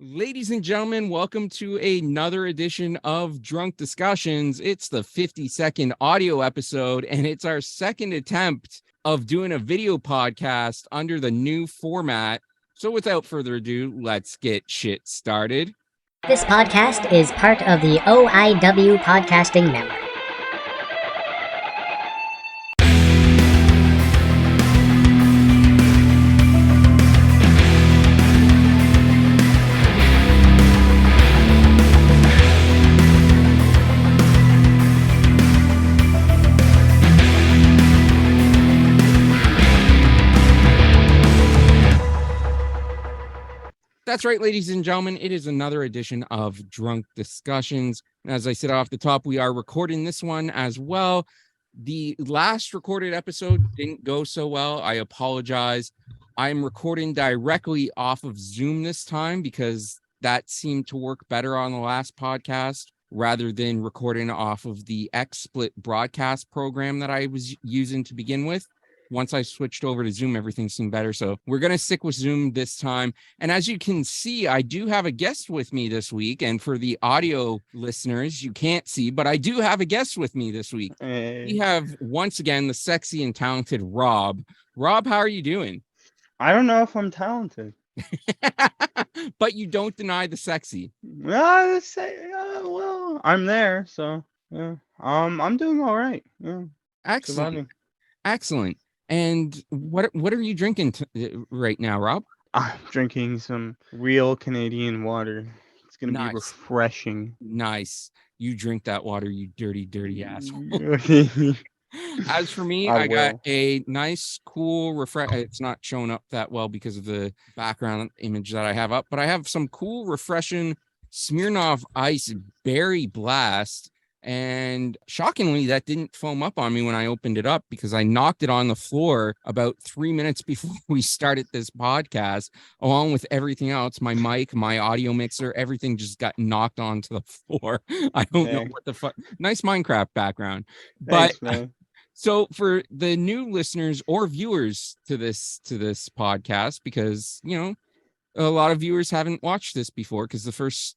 Ladies and gentlemen, welcome to another edition of Drunk Discussions. It's the 52nd audio episode, and it's our second attempt of doing a video podcast under the new format. So without further ado, let's get shit started. This podcast is part of the OIWP Podcasting Network. That's right, ladies and gentlemen. It is another edition of Drunk Discussions. As I said off the top, we are recording this one as well. The last recorded episode didn't go so well. I apologize. I'm recording directly off of Zoom this time because that seemed to work better on the last podcast rather than recording off of the XSplit broadcast program that I was using to begin with. Once I switched over to Zoom, everything seemed better. So we're going to stick with Zoom this time. And as you can see, I do have a guest with me this week. And for the audio listeners, you can't see, but I do have a guest with me this week. Hey. We have, once again, the sexy and talented Rob. Rob, how are you doing? I don't know if I'm talented. But you don't deny the sexy. Well, well, I'm there, so yeah. I'm doing all right. Yeah. Excellent. Surviving. Excellent. And what are you drinking right now, Rob? I'm drinking some real Canadian water. It's gonna Nice. be refreshing. Nice. You drink that water, you dirty asshole. I As for me, I got a nice, cool, it's not showing up that well because of the background image that I have up, but I have some cool, refreshing Smirnoff Ice Berry Blast. And shockingly, that didn't foam up on me when I opened it up because I knocked it on the floor about 3 minutes before we started this podcast, along with everything else. My mic, my audio mixer, everything just got knocked onto the floor. I don't know what the fuck. Nice Minecraft background. Thanks, But man. so for the new listeners or viewers to this podcast, because, you know, a lot of viewers haven't watched this before because the first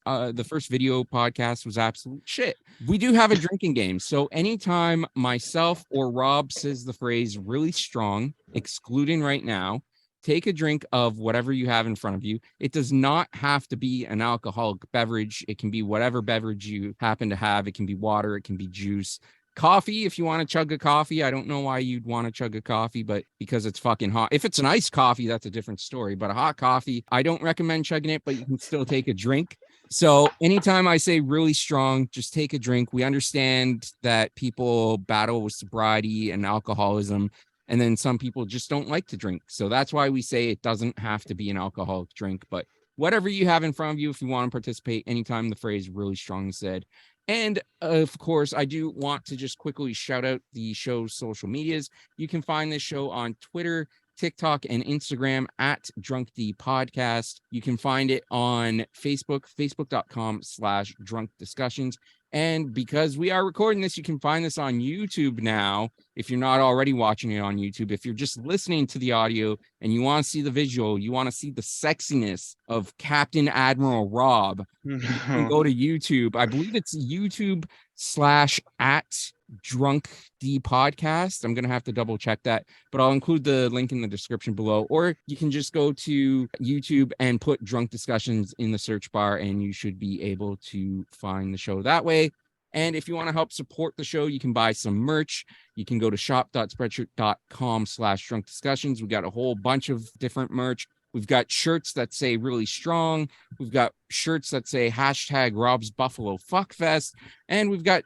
video podcast was absolute shit. We do have a drinking game. So anytime myself or Rob says the phrase really strong, excluding right now, take a drink of whatever you have in front of you. It does not have to be an alcoholic beverage. It can be whatever beverage you happen to have. It can be water. It can be juice. Coffee, if you want to chug a coffee. I don't know why you'd want to chug a coffee, but because it's fucking hot. If it's an iced coffee, that's a different story. But a hot coffee, I don't recommend chugging it, but you can still take a drink. So anytime I say really strong, just take a drink. We understand that people battle with sobriety and alcoholism, and then some people just don't like to drink. So that's why we say it doesn't have to be an alcoholic drink, but whatever you have in front of you, if you want to participate, anytime the phrase really strong is said. And of course, I do want to just quickly shout out the show's social medias. You can find this show on Twitter, TikTok, and Instagram at Drunk D Podcast. You can find it on Facebook, facebook.com/Drunk Discussions. And because we are recording this, you can find this on YouTube now. If you're not already watching it on YouTube, if you're just listening to the audio and you want to see the visual, you want to see the sexiness of Captain Admiral Rob, you can go to YouTube. I believe it's YouTube/@ Drunk D Podcast. I'm going to have to double check that, but I'll include the link in the description below, or you can just go to YouTube and put Drunk Discussions in the search bar and you should be able to find the show that way. And if you want to help support the show, you can buy some merch. You can go to shop.spreadshirt.com/drunk discussions. We got a whole bunch of different merch. We've got shirts that say really strong. We've got shirts that say #Rob's Buffalo Fuckfest. And we've got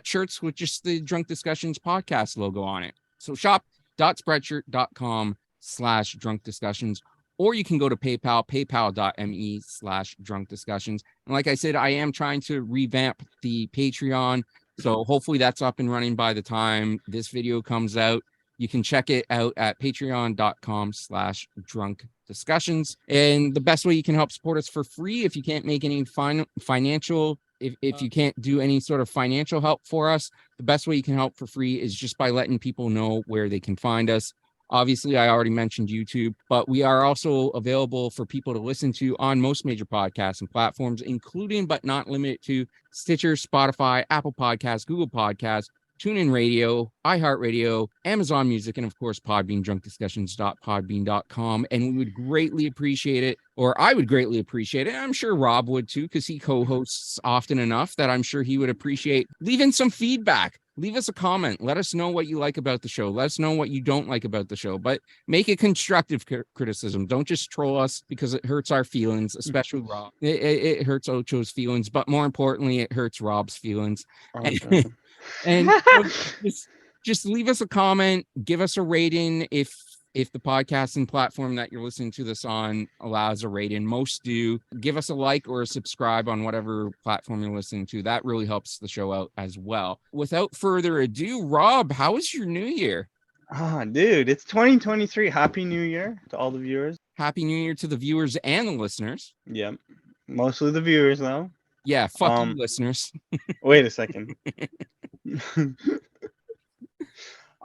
shirts with just the Drunk Discussions podcast logo on it. So shop.spreadshirt.com/drunk discussions. Or you can go to PayPal, paypal.me/drunk discussions. And like I said, I am trying to revamp the Patreon. So hopefully that's up and running by the time this video comes out. You can check it out at patreon.com/drunk discussions. And the best way you can help support us for free, if you can't make any financial, if you can't do any sort of financial help for us, the best way you can help for free is just by letting people know where they can find us. Obviously, I already mentioned YouTube, but we are also available for people to listen to on most major podcasts and platforms, including but not limited to Stitcher, Spotify, Apple Podcasts, Google Podcasts, TuneIn Radio, iHeartRadio, Amazon Music, and of course, Podbean, drunkdiscussions.podbean.com. And we would greatly appreciate it, or I would greatly appreciate it. I'm sure Rob would too, because he co-hosts often enough that I'm sure he would appreciate leaving some feedback. Leave us a comment. Let us know what you like about the show. Let us know what you don't like about the show, but make it constructive criticism. Don't just troll us because it hurts our feelings, especially Rob. It hurts Ocho's feelings, but more importantly, it hurts Rob's feelings. Okay. And just leave us a comment, give us a rating if the podcasting platform that you're listening to this on allows a rating. Most do. Give us a like or a subscribe on whatever platform you're listening to. That really helps the show out as well. Without further ado, Rob, how was your new year? Dude, it's 2023. Happy New Year to all the viewers. Happy New Year to the viewers and the listeners. Yep. Mostly the viewers though. Yeah, fuck you, listeners. Wait a second.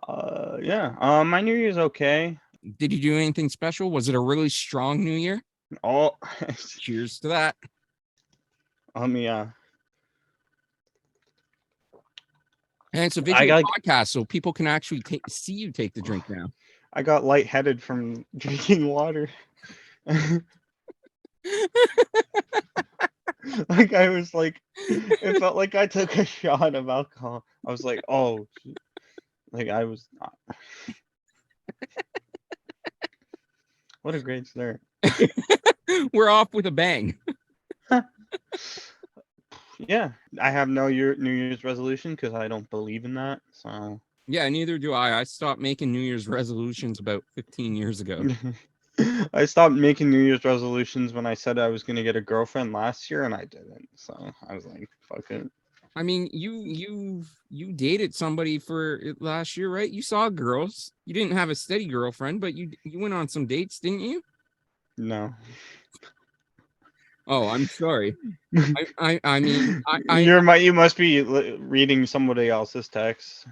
My New Year's okay. Did you do anything special? Was it a really strong New Year? Cheers to that. And it's a video podcast, so people can actually see you take the drink now. I got lightheaded from drinking water. Like I was like, it felt like I took a shot of alcohol. I was like, oh, like I was not. What a great start. We're off with a bang. Yeah, I have no New Year's resolution because I don't believe in that. So yeah, neither do I. I stopped making New Year's resolutions about 15 years ago. I stopped making New Year's resolutions when I said I was going to get a girlfriend last year, and I didn't. So I was like, fuck it. I mean, you dated somebody for last year, right? You saw girls. You didn't have a steady girlfriend, but you went on some dates, didn't you? No. Oh, I'm sorry. I mean, you must be reading somebody else's text.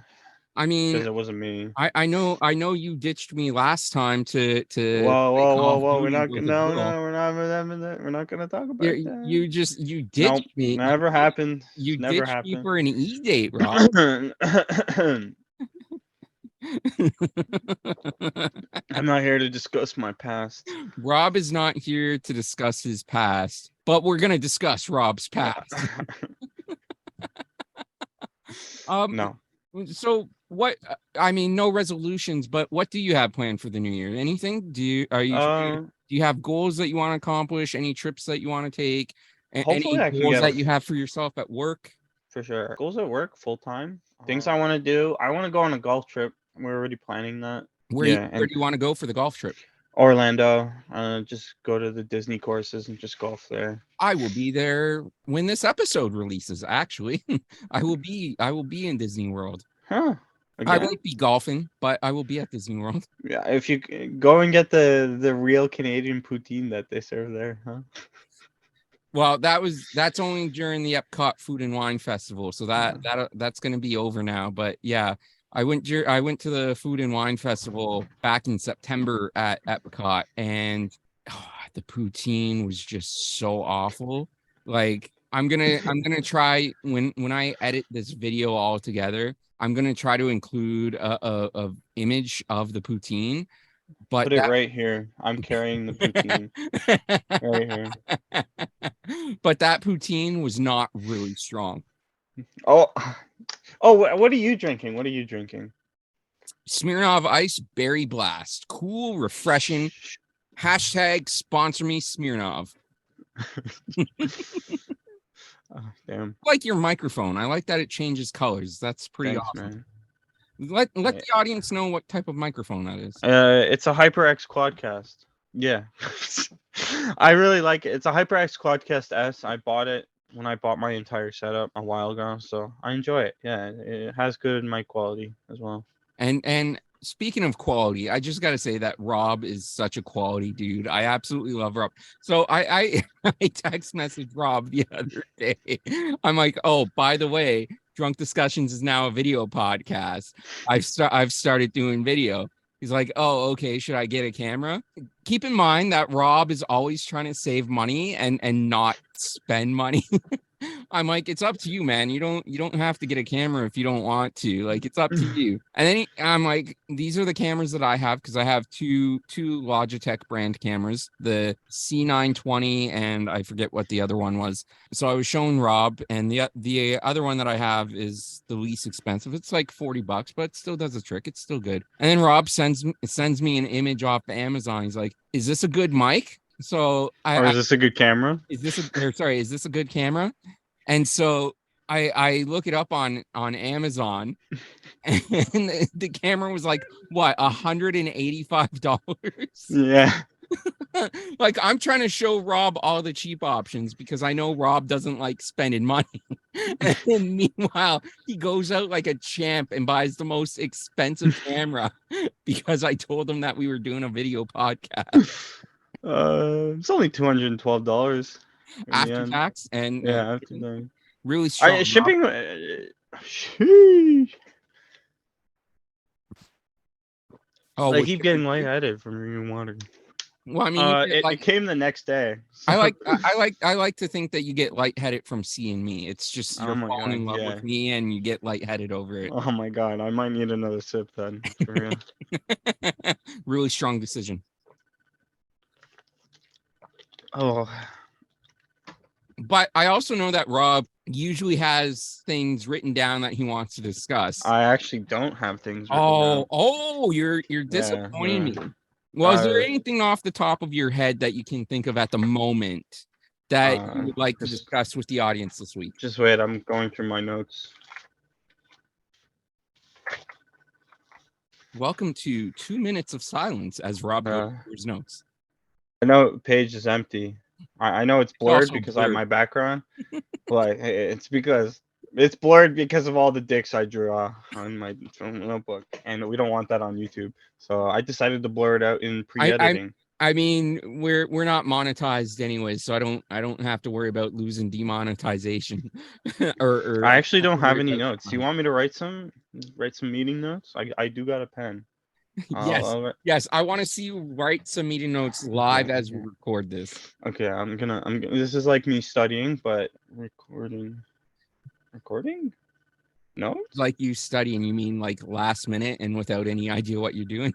I mean, because it wasn't me. I know you ditched me last time to. Whoa! We're not gonna talk about that. You ditched me. Never happened. You never ditched happened. me for an e-date, Rob. I'm not here to discuss my past. Rob is not here to discuss his past, but we're gonna discuss Rob's past. No. So what? I mean, no resolutions, but what do you have planned for the new year? Anything? Do you have goals that you want to accomplish? Any trips that you want to take? Hopefully, any goals that you have for yourself at work? For sure. Goals at work, full time. Things I want to do. I want to go on a golf trip. We're already planning that. Where do you want to go for the golf trip? Orlando. Just go to the Disney courses and just golf there. I will be there when this episode releases. Actually, I will be in Disney World. Huh? Again? I won't be golfing, but I will be at Disney World. Yeah, if you go and get the real Canadian poutine that they serve there, huh? Well, that's only during the Epcot Food and Wine Festival, so that's going to be over now. But yeah, I went to the Food and Wine Festival back in September at Epcot, and the poutine was just so awful. Like I'm gonna try when I edit this video all together. I'm gonna try to include a image of the poutine. But put it right here. I'm carrying the poutine right here. But that poutine was not really strong. Oh, what are you drinking? Smirnoff Ice Berry Blast. Cool, refreshing. Hashtag sponsor me, Smirnoff. Oh, damn. I like your microphone. I like that it changes colors. That's pretty awesome. Man. Let the audience know what type of microphone that is. It's a HyperX Quadcast. Yeah. I really like it. It's a HyperX Quadcast S. I bought it when I bought my entire setup a while ago, so I enjoy it. Yeah, it has good mic quality as well. And speaking of quality, I just got to say that Rob is such a quality dude. I absolutely love Rob. So I text messaged Rob the other day. I'm like, oh, by the way, Drunk Discussions is now a video podcast. I've started doing video. He's like, oh, okay, should I get a camera? Keep in mind that Rob is always trying to save money and not spend money. I'm like, it's up to you, man. You don't have to get a camera if you don't want to. Like, it's up to you. And then I'm like, these are the cameras that I have, because I have two Logitech brand cameras, the C920 and I forget what the other one was. So I was showing Rob, and the other one that I have is the least expensive. It's like $40, but it still does the trick. It's still good. And then Rob sends me an image off Amazon. He's like, is this a good mic? So Or is this a good camera? is this a good camera? And so I look it up on Amazon, and the camera was like, what, $185? Yeah. Like, I'm trying to show Rob all the cheap options because I know Rob doesn't like spending money. And meanwhile, he goes out like a champ and buys the most expensive camera because I told him that we were doing a video podcast. It's only $212 After tax, and yeah, after that. really strong. Shipping. Sheesh. Oh, I keep getting lightheaded from drinking water. Well, I mean, it came the next day. So. I like to think that you get lightheaded from seeing me. It's just you're falling in love with me and you get lightheaded over it. Oh my god, I might need another sip then. For real. Really strong decision. Oh. But I also know that Rob usually has things written down that he wants to discuss. I actually don't have things written down. Oh, you're disappointing me. Well, is there anything off the top of your head that you can think of at the moment that you would like to discuss with the audience this week? Just wait, I'm going through my notes. Welcome to 2 minutes of silence as Rob goes through his notes. I know the page is empty. I know it's blurred because I have my background, but it's because it's blurred because of all the dicks I drew on my notebook, and we don't want that on YouTube. So I decided to blur it out in pre-editing. I mean, we're not monetized anyways, so I don't have to worry about losing demonetization. or I actually don't have any notes. Do you want me to write some meeting notes? I do got a pen. Yes. I want to see you write some meeting notes live as we record this. Okay, I'm gonna. This is like me studying, but recording. No, like you studying. You mean like last minute and without any idea what you're doing?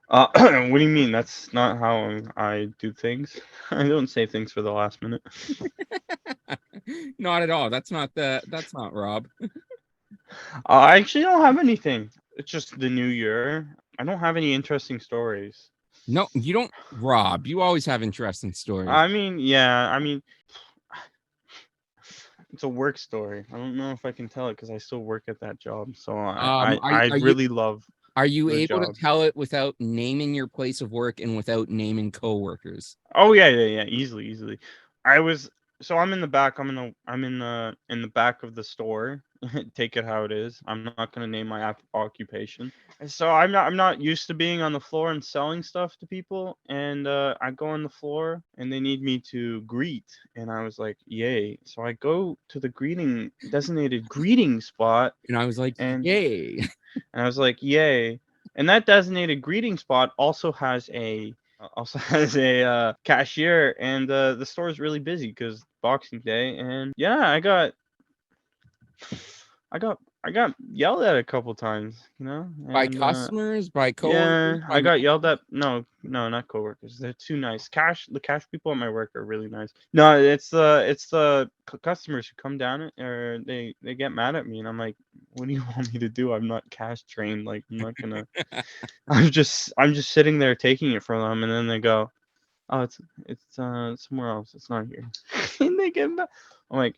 What do you mean? That's not how I do things. I don't say things for the last minute. Not at all. That's not Rob. I actually don't have anything. It's just the new year. I don't have any interesting stories. No, you don't, Rob. You always have interesting stories. I mean, yeah. It's a work story. I don't know if I can tell it because I still work at that job. So I really love. Are you able to tell it without naming your place of work and without naming coworkers? Oh yeah. Easily. I'm in the back. I'm in the back of the store. Take it how it is. I'm not gonna name my occupation. So I'm not used to being on the floor and selling stuff to people. And I go on the floor and they need me to greet. And I was like, yay! So I go to the designated greeting spot. And I was like, yay! And I was like, yay! And that designated greeting spot also has a cashier, and the store is really busy because Boxing Day, and yeah, I got yelled at a couple times, by customers, by coworkers. Yeah, I got yelled at. No, not coworkers. They're too nice. The cash people at my work are really nice. No, it's the customers who come down or they get mad at me, and I'm like, what do you want me to do? I'm not cash trained. Like, I'm not gonna. I'm just sitting there taking it from them, and then they go, oh, it's somewhere else. It's not here. And they get mad. I'm like,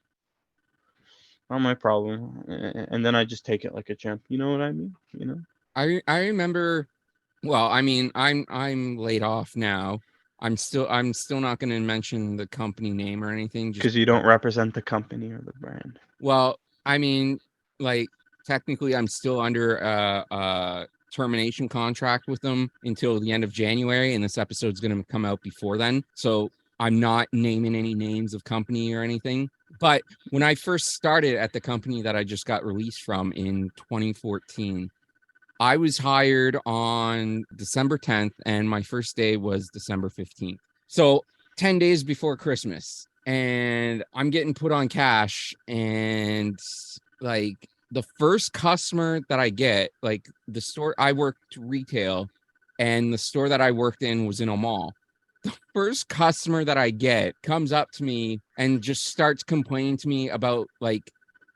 not my problem. And then I just take it like a champ. You know what I mean? I remember. Well, I mean, I'm laid off now. I'm still not going to mention the company name or anything because you don't represent the company or the brand. Well, I mean, like, technically, I'm still under a termination contract with them until the end of January, and this episode's going to come out before then. So I'm not naming any names of company or anything. But when I first started at the company that I just got released from in 2014, I was hired on December 10th, and my first day was December 15th. So 10 days before Christmas, and I'm getting put on cash, and like the first customer that I get, like the store I worked retail, and the store that I worked in was in a mall. The first customer that I get comes up to me and just starts complaining to me about like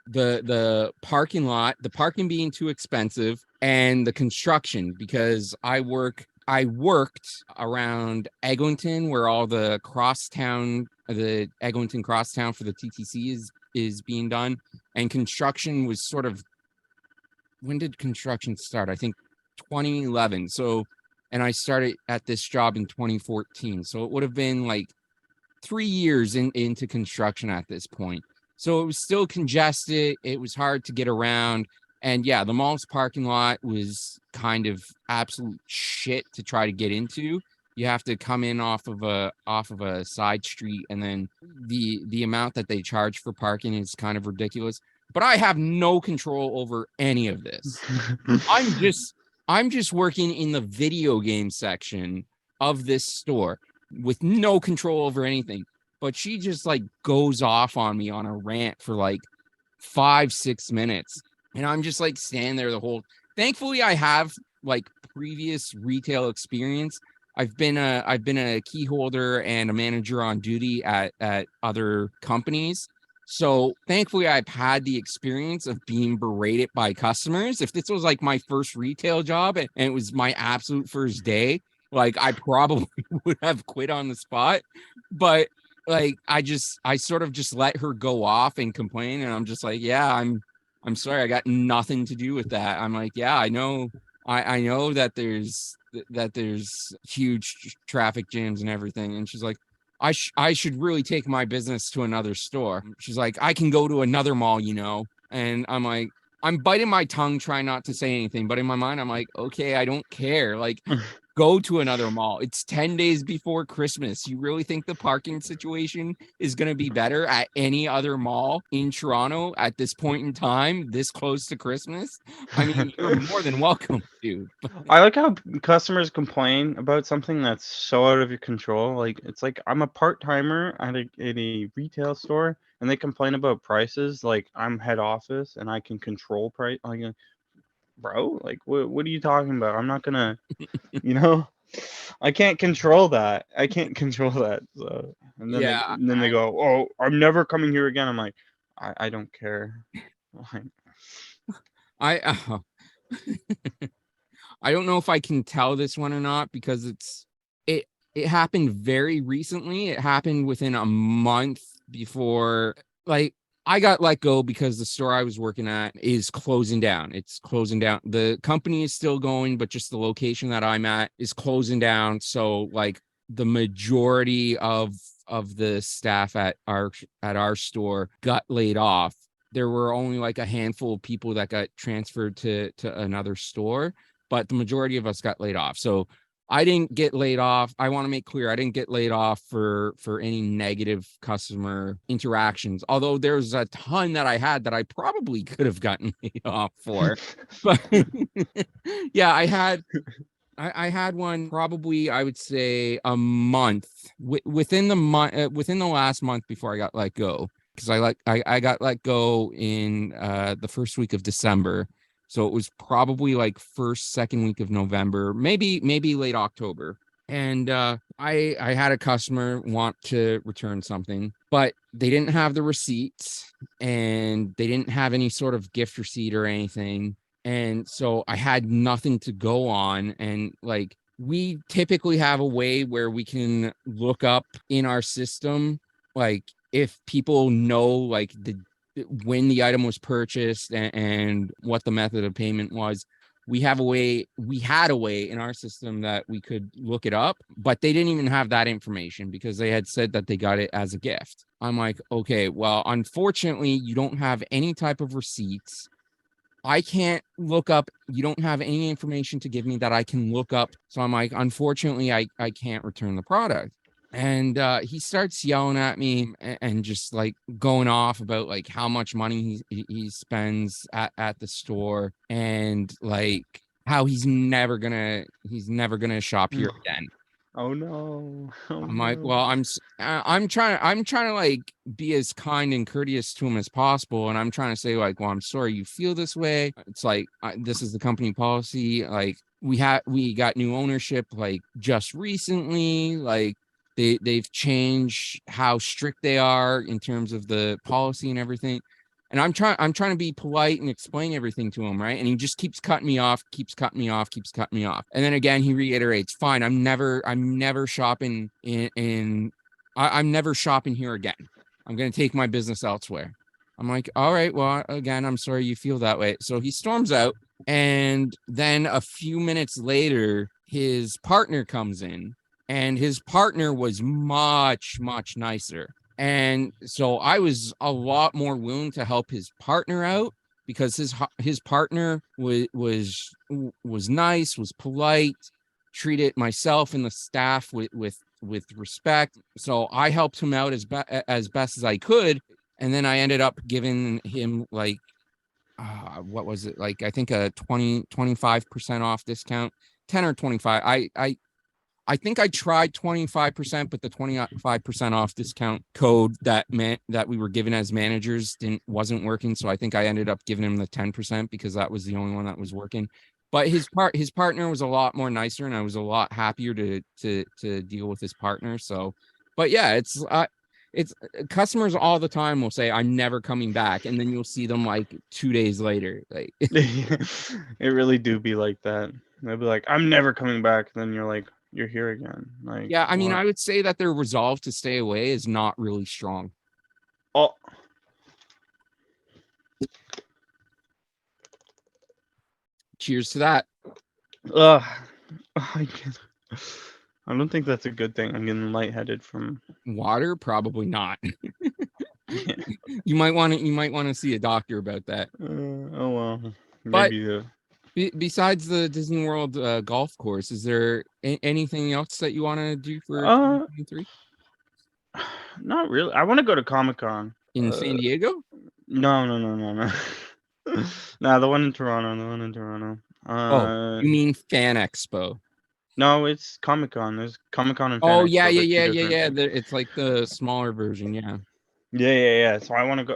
the parking lot, the parking being too expensive, and the construction, because I worked around Eglinton, where all the Eglinton crosstown for the TTC is being done, and construction was sort of, when did construction start? I think 2011. So, and I started at this job in 2014. So it would have been like 3 years into construction at this point. So it was still congested. It was hard to get around. And yeah, the mall's parking lot was kind of absolute shit to try to get into. You have to come in off of a side street, and then the amount that they charge for parking is kind of ridiculous. But I have no control over any of this. I'm just working in the video game section of this store with no control over anything. But she just like goes off on me on a rant for like 5-6 minutes. And I'm just like standing there the whole. Thankfully, I have like previous retail experience. I've been a key holder and a manager on duty at other companies. So thankfully, I've had the experience of being berated by customers. If this was like my first retail job and it was my absolute first day, like I probably would have quit on the spot. But like I sort of just let her go off and complain, and I'm just like, yeah, I'm sorry, I got nothing to do with that. I'm like, yeah, I know, I know that there's huge traffic jams and everything. And she's like, I should really take my business to another store. She's like, I can go to another mall, you know. And I'm like, I'm biting my tongue, trying not to say anything, but in my mind, I'm like, okay, I don't care. Like, go to another mall. It's 10 days before Christmas. You really think the parking situation is going to be better at any other mall in Toronto at this point in time, this close to Christmas? I mean, you're more than welcome, dude. I like how customers complain about something that's so out of your control. Like it's like I'm a part-timer at a retail store, and they complain about prices. Like I'm head office and I can control price. Like, bro, like what are you talking about? I'm not gonna, you know, I can't control that. I can't control that. So, and then Yeah, they go, oh, I'm never coming here again. I'm like, I don't care. Like, I I don't know if I can tell this one or not, because it it happened very recently. It happened within a month before, like, I got let go because the store I was working at is closing down. It's closing down. The company is still going, but just the location that I'm at is closing down. So like the majority of the staff at our store got laid off. There were only like a handful of people that got transferred to another store, but the majority of us got laid off. So I didn't get laid off. I want to make clear, I didn't get laid off for any negative customer interactions. Although there's a ton that I had that I probably could have gotten laid off for. But yeah, I had one probably, I would say, a month within within the last month before I got let go, because I got let go in the first week of December. So it was probably like second week of November, maybe late October. And I had a customer want to return something, but they didn't have the receipts, and they didn't have any sort of gift receipt or anything. And so I had nothing to go on. And like, we typically have a way where we can look up in our system, like if people know like when the item was purchased and what the method of payment was. We had a way in our system that we could look it up, but they didn't even have that information because they had said that they got it as a gift. I'm like, okay, well, unfortunately, you don't have any type of receipts. I can't look up. You don't have any information to give me that I can look up. So I'm like, unfortunately, I can't return the product. And he starts yelling at me and just like going off about like how much money he spends at the store. And like, how he's never gonna shop here again. Oh no. Oh I'm like, no. well, I'm trying to like be as kind and courteous to him as possible, and I'm trying to say like, well, I'm sorry you feel this way. It's like this is the company policy. Like we got new ownership like just recently. Like they've changed how strict they are in terms of the policy and everything. And I'm trying to be polite and explain everything to him, right? And he just keeps cutting me off, keeps cutting me off, keeps cutting me off. And then again, he reiterates, fine, I'm never shopping I'm never shopping here again. I'm gonna take my business elsewhere. I'm like, all right, well, again, I'm sorry you feel that way. So he storms out, and then a few minutes later, his partner comes in, and his partner was much, much nicer. And so I was a lot more willing to help his partner out because his partner was nice, was polite, treated myself and the staff with respect. So I helped him out as best as I could, and then I ended up giving him like what was it, like I think a 25% off discount, 10 or 25. I think I tried 25%, but the 25% off discount code that meant that we were given as managers wasn't working. So I think I ended up giving him the 10% because that was the only one that was working. But his partner was a lot more nicer, and I was a lot happier to deal with his partner. So, but yeah, it's customers all the time will say I'm never coming back, and then you'll see them like 2 days later. Like It really do be like that. They'll be like, I'm never coming back. Then you're like, you're here again. Like, yeah, I mean, what? I would say that their resolve to stay away is not really strong. Oh, Cheers to that. ugh. I don't think that's a good thing. I'm getting lightheaded from. Water, probably not. Yeah. You might want to see a doctor about that. Oh well, But maybe the. besides the Disney World golf course, is there anything else that you want to do for Uh, 2023 not really. I want to go to Comic-Con. in San Diego? No. Nah, the one in Toronto. The one in Toronto. Oh, you mean Fan Expo? No, it's Comic-Con. There's Comic-Con and Fan Oh yeah, Expo. yeah, They're two yeah, yeah, different yeah. things. It's like the smaller version. Yeah. Yeah. So I want to go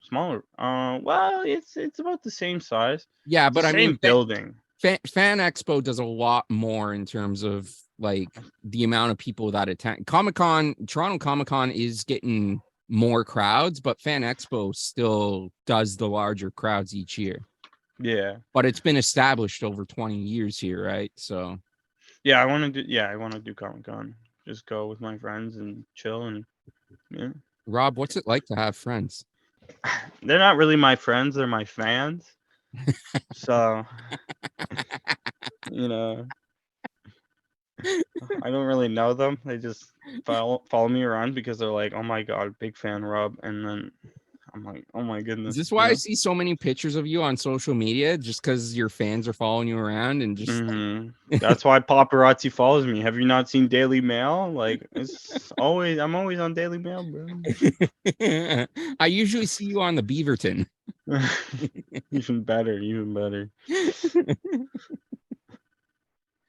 smaller. Well, it's about the same size. Yeah, It's the but I mean, same building. Fan Expo does a lot more in terms of like the amount of people that attend. Toronto Comic Con is getting more crowds, but Fan Expo still does the larger crowds each year. Yeah. But it's been established over 20 years here, right? So Yeah, I want to do. Yeah, I want to do Comic-Con. Just go with my friends and chill and yeah. Rob, what's it like to have friends? They're not really my friends. They're my fans. So you know, I don't really know them. They just follow me around because they're like, "Oh my god, big fan, Rob," and then I'm like, "Oh my Is goodness." this why I see so many pictures of you on social media? Just because your fans are following you around and just That's why paparazzi follows me. Have you not seen Daily Mail? Like I'm always on Daily Mail, bro. I usually see you on the Beaverton. Even better.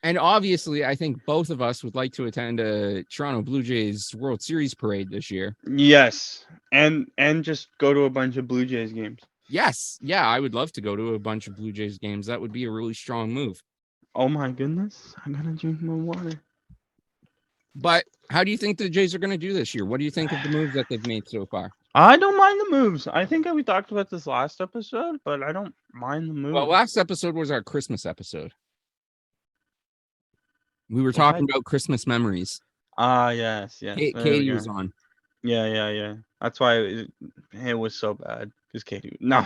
And obviously, I think both of us would like to attend a Toronto Blue Jays World Series parade this year. Yes, and just go to a bunch of Blue Jays games. Yes, yeah, I would love to go to a bunch of Blue Jays games. That would be a really strong move. Oh my goodness, I'm gonna drink more water. But how do you think the Jays are going to do this year? What do you think of the moves that they've made so far? I don't mind the moves. I think we talked about this last episode, but I don't mind the moves. Well, last episode was our Christmas episode. We were talking about Christmas memories. Yes. Katie was on. Yeah. That's why it was so bad because Katie. No.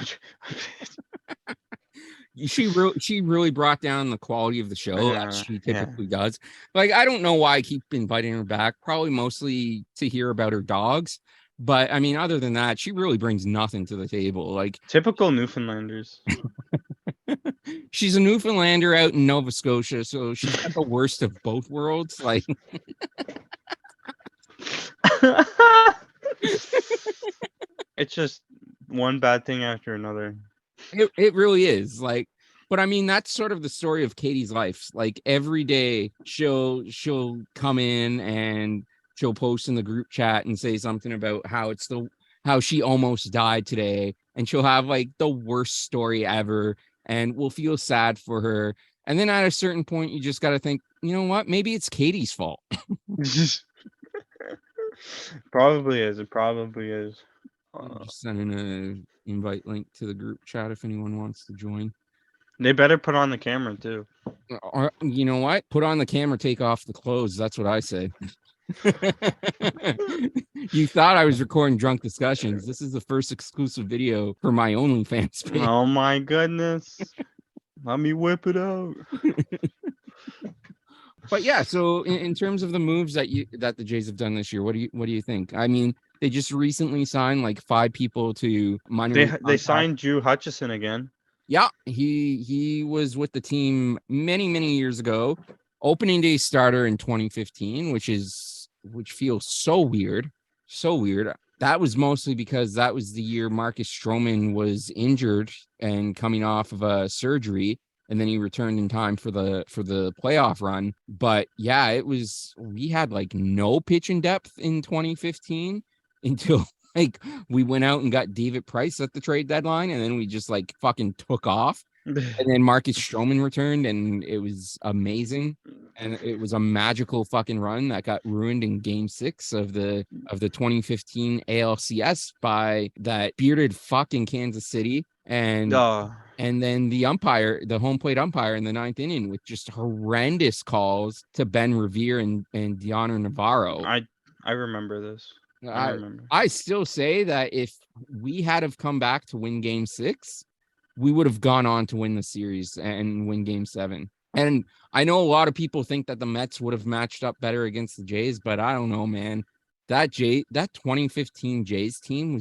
She really brought down the quality of the show as she typically does. Like, I don't know why I keep inviting her back. Probably mostly to hear about her dogs. But I mean, other than that, she really brings nothing to the table. Like typical Newfoundlanders. She's a Newfoundlander out in Nova Scotia, so she's got the worst of both worlds. Like it's just one bad thing after another. It really is. Like But I mean, that's sort of the story of Katie's life. Like every day she'll come in and she'll post in the group chat and say something about how she almost died today. And she'll have like the worst story ever. And we'll feel sad for her. And then at a certain point, you just got to think, you know what? Maybe it's Katie's fault. Probably is. It probably is. I'm just sending an invite link to the group chat if anyone wants to join. They better put on the camera too. Or, you know what? Put on the camera, take off the clothes. That's what I say. You thought I was recording drunk discussions. This is the first exclusive video for my OnlyFans page. Oh my goodness. Let me whip it out. But yeah, so in terms of the moves that the Jays have done this year, what do you think? I mean, they just recently signed like 5 people to minor. They signed Drew Hutchison again. Yeah, he was with the team many years ago. Opening day starter in 2015, which feels so weird. So weird. That was mostly because that was the year Marcus Stroman was injured and coming off of a surgery, and then he returned in time for the playoff run. But yeah, we had like no pitching depth in 2015 until like we went out and got David Price at the trade deadline, and then we just like fucking took off. And then Marcus Stroman returned, and it was amazing. And it was a magical fucking run that got ruined in Game 6 of the 2015 ALCS by that bearded fuck in Kansas City. And then the home plate umpire in the 9th inning with just horrendous calls to Ben Revere and Deanna Navarro. I remember this. I still say that if we had have come back to win Game 6, we would have gone on to win the series and win Game 7. And I know a lot of people think that the Mets would have matched up better against the Jays, but I don't know, man. That 2015 Jays team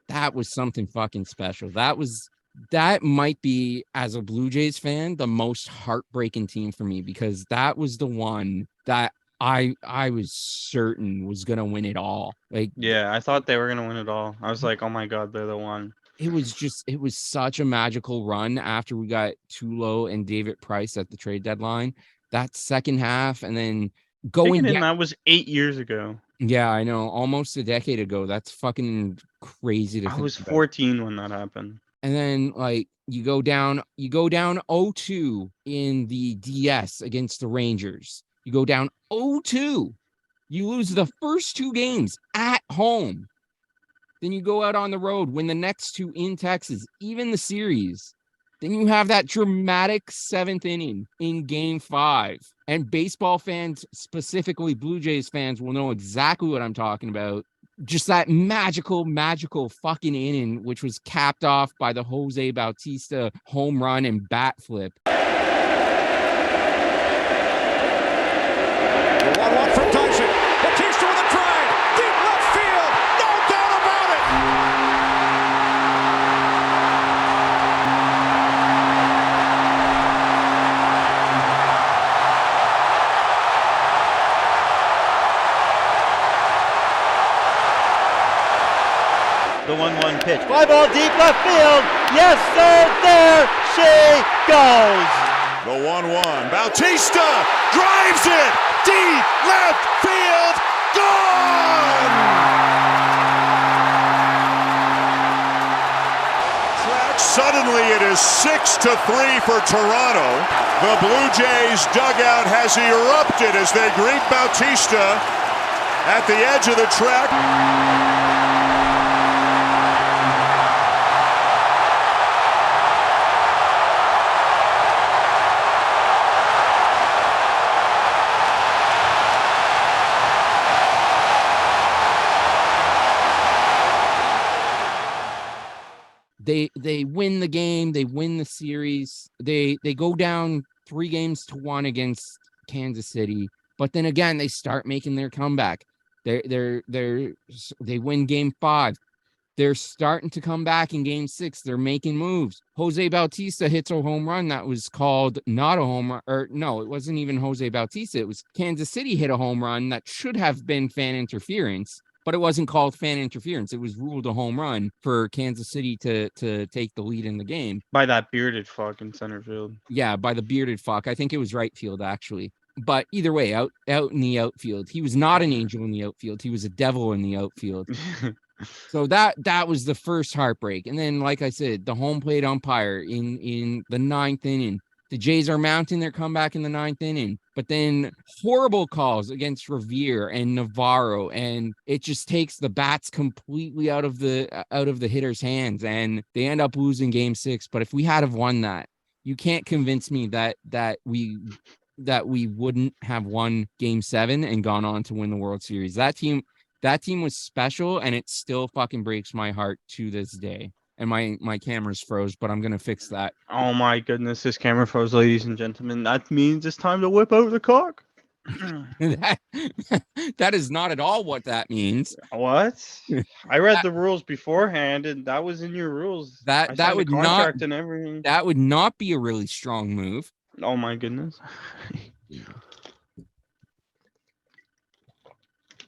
that was something fucking special. That might be, as a Blue Jays fan, the most heartbreaking team for me, because that was the one that I was certain was gonna win it all. Like, yeah, I thought they were gonna win it all. I was like, oh my god, they're the one. It was such a magical run after we got Tulo and David Price at the trade deadline. That second half, and then going down, that was 8 years ago. Yeah, I know, almost a decade ago. That's fucking crazy to think about. I was 14 when that happened. And then like you go down 0-2 in the DS against the Rangers. You go down 0-2. You lose the first 2 games at home. Then you go out on the road, win the next 2 in Texas, even the series. Then you have that dramatic 7th inning in Game 5. And baseball fans, specifically Blue Jays fans, will know exactly what I'm talking about. Just that magical fucking inning, which was capped off by the Jose Bautista home run and bat flip. 1-1 from Tyson. Bautista with a drive. Deep left field. No doubt about it. The 1-1 pitch. Fly ball deep left field. Yes, sir. There she goes. The 1-1. Bautista drives it. Deep left field. Gone. Suddenly it is 6-3 for Toronto. The Blue Jays dugout has erupted as they greet Bautista at the edge of the track. They win the game, they win the series, they go down 3-1 against Kansas City, but then again they start making their comeback. They win Game 5. They're starting to come back in Game 6. They're making moves. Jose Bautista hits a home run that was called not a home run, or no, it wasn't even Jose Bautista. It was Kansas City hit a home run that should have been fan interference. but it wasn't called fan interference. It was ruled a home run for Kansas City to take the lead in the game. By that bearded fuck in center field. Yeah, by the bearded fuck. I think it was right field, actually. But either way, out in the outfield, he was not an angel in the outfield. He was a devil in the outfield. So that was the first heartbreak. And then, like I said, the home plate umpire in the 9th inning. The Jays are mounting their comeback in the 9th inning, but then horrible calls against Revere and Navarro, and it just takes the bats completely out of the hitter's hands, and they end up losing Game 6. But if we had have won that, you can't convince me that we wouldn't have won Game 7 and gone on to win the World Series. That team was special, and it still fucking breaks my heart to this day. And my camera's froze, but I'm gonna fix that. Oh my goodness, this camera froze, ladies and gentlemen. That means it's time to whip out the cock. That is not at all what that means. What? I read the rules beforehand, and that was in your rules. That would not and everything. That would not be a really strong move. Oh my goodness.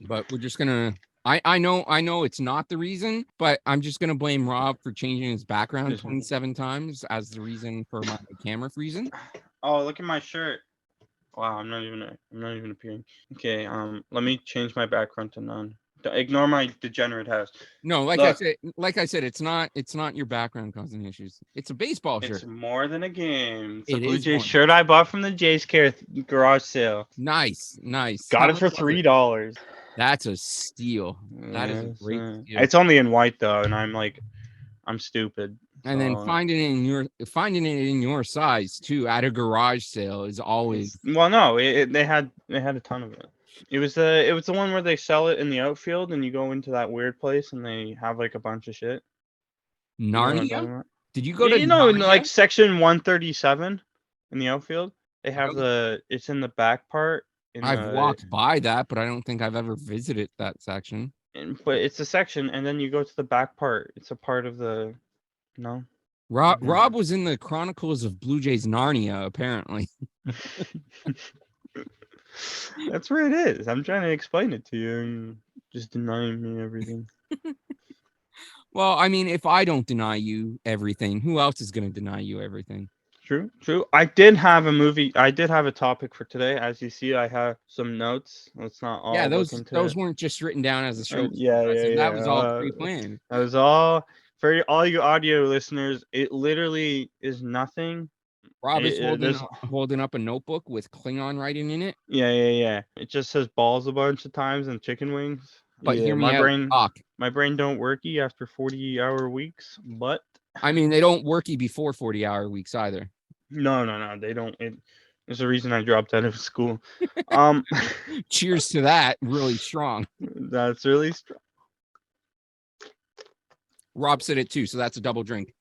But we're just gonna. I know it's not the reason, but I'm just gonna blame Rob for changing his background 27 times as the reason for my camera freezing. Oh, look at my shirt. Wow, I'm not even appearing. Okay, let me change my background to none. Ignore my degenerate house. No, like I said, it's not your background causing issues. It's a baseball shirt. It's more than a game. It's a Blue Jays shirt I bought from the Jays garage sale. Nice. Got it for $3. That's a steal. That is a great steal. It's only in white though, and I'm stupid. And then finding it in your size too at a garage sale is always. Well, no, they had a ton of it. It was the one where they sell it in the outfield, and you go into that weird place, and they have like a bunch of shit. Narnia? Did you go to? Like section 137 in the outfield. They have it's in the back part. I've walked by that, but I don't think I've ever visited that section. But it's a section, and then you go to the back part. It's a part of the. No. Rob was in the Chronicles of Blue Jays Narnia, apparently. That's where it is. I'm trying to explain it to you, and just denying me everything. Well, I mean, if I don't deny you everything, who else is going to deny you everything? True. I did have a topic for today. As you see, I have some notes. Let's not all. Yeah, those weren't just written down as a show. That was all pre-planned. That was all for all you audio listeners. It literally is nothing. Rob is holding up a notebook with Klingon writing in it. Yeah. It just says balls a bunch of times and chicken wings. But hear me out. My brain don't worky after 40-hour weeks, but I mean, they don't worky before 40-hour weeks either. No, they don't. There's a reason I dropped out of school. Cheers to that. Really strong. That's really strong. Rob said it too, so that's a double drink.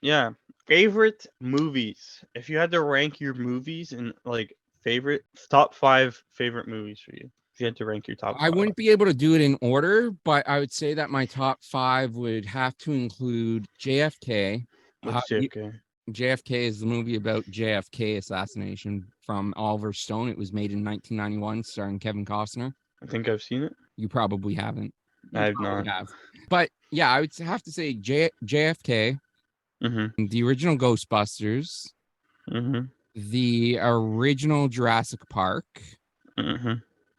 Yeah. Favorite movies. If you had to rank your movies in like top 5 favorite movies for you. If you had to rank your top 5. I wouldn't be able to do it in order, but I would say that my top 5 would have to include JFK. What's JFK? JFK is the movie about JFK assassination from Oliver Stone. It was made in 1991, starring Kevin Costner. I think I've seen it. You probably haven't. I have not. But yeah, I would have to say JFK, the original Ghostbusters, the original Jurassic Park.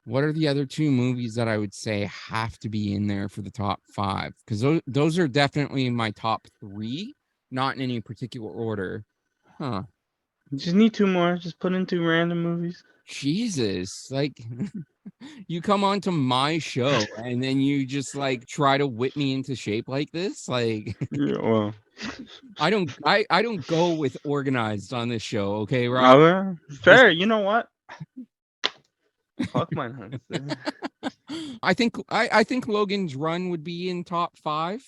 What are the other 2 movies that I would say have to be in there for the top 5? Because those are definitely in my top 3, not in any particular order. Huh. You just need 2 more. Just put in 2 random movies. Jesus, like you come onto my show and then you just like try to whip me into shape like this. Like, yeah, well, I don't go with organized on this show. Okay, Rob. Fair. You know what? Fuck my nuts. I think Logan's Run would be in top 5.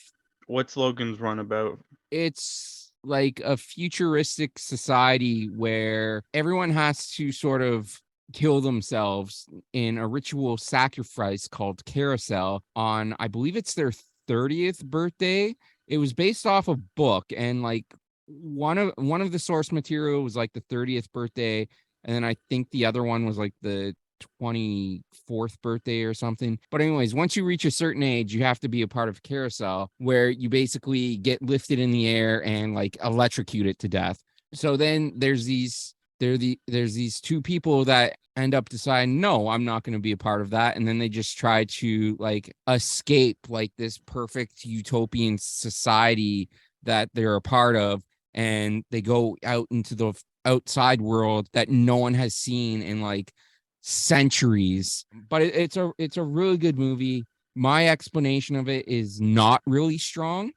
What's Logan's Run about? It's like a futuristic society where everyone has to sort of kill themselves in a ritual sacrifice called Carousel on, I believe it's their 30th birthday. It was based off a book, and like one of the source material was like the 30th birthday, and then I think the other one was like the 24th birthday or something. But anyways, once you reach a certain age, you have to be a part of carousel where you basically get lifted in the air and like electrocuted to death. So then there's these two people that end up deciding, no, I'm not going to be a part of that. And then they just try to like escape like this perfect utopian society that they're a part of. And they go out into the outside world that no one has seen in like centuries. But it's a really good movie. My explanation of it is not really strong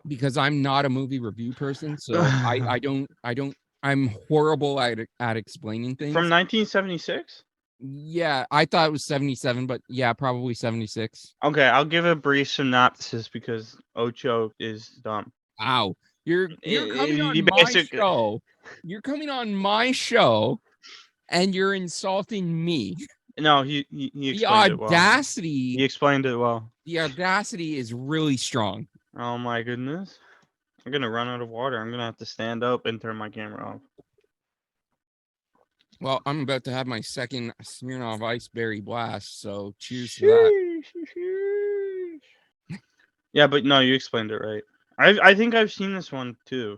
because I'm not a movie review person, so I don't I'm horrible at explaining things. From 1976? Yeah, I thought it was 77, but yeah, probably 76. Okay, I'll give a brief synopsis because Ocho is dumb. Ow. You're coming on my basic. show. You're coming on my show and you're insulting me. No, he The explained it well. audacity. He explained it well. The audacity is really strong. Oh my goodness. I'm gonna run out of water. I'm gonna have to stand up and turn my camera off. Well, I'm about to have my second Smirnoff Ice Berry Blast, so cheers to that. Yeah, but no, you explained it right. I think I've seen this one too.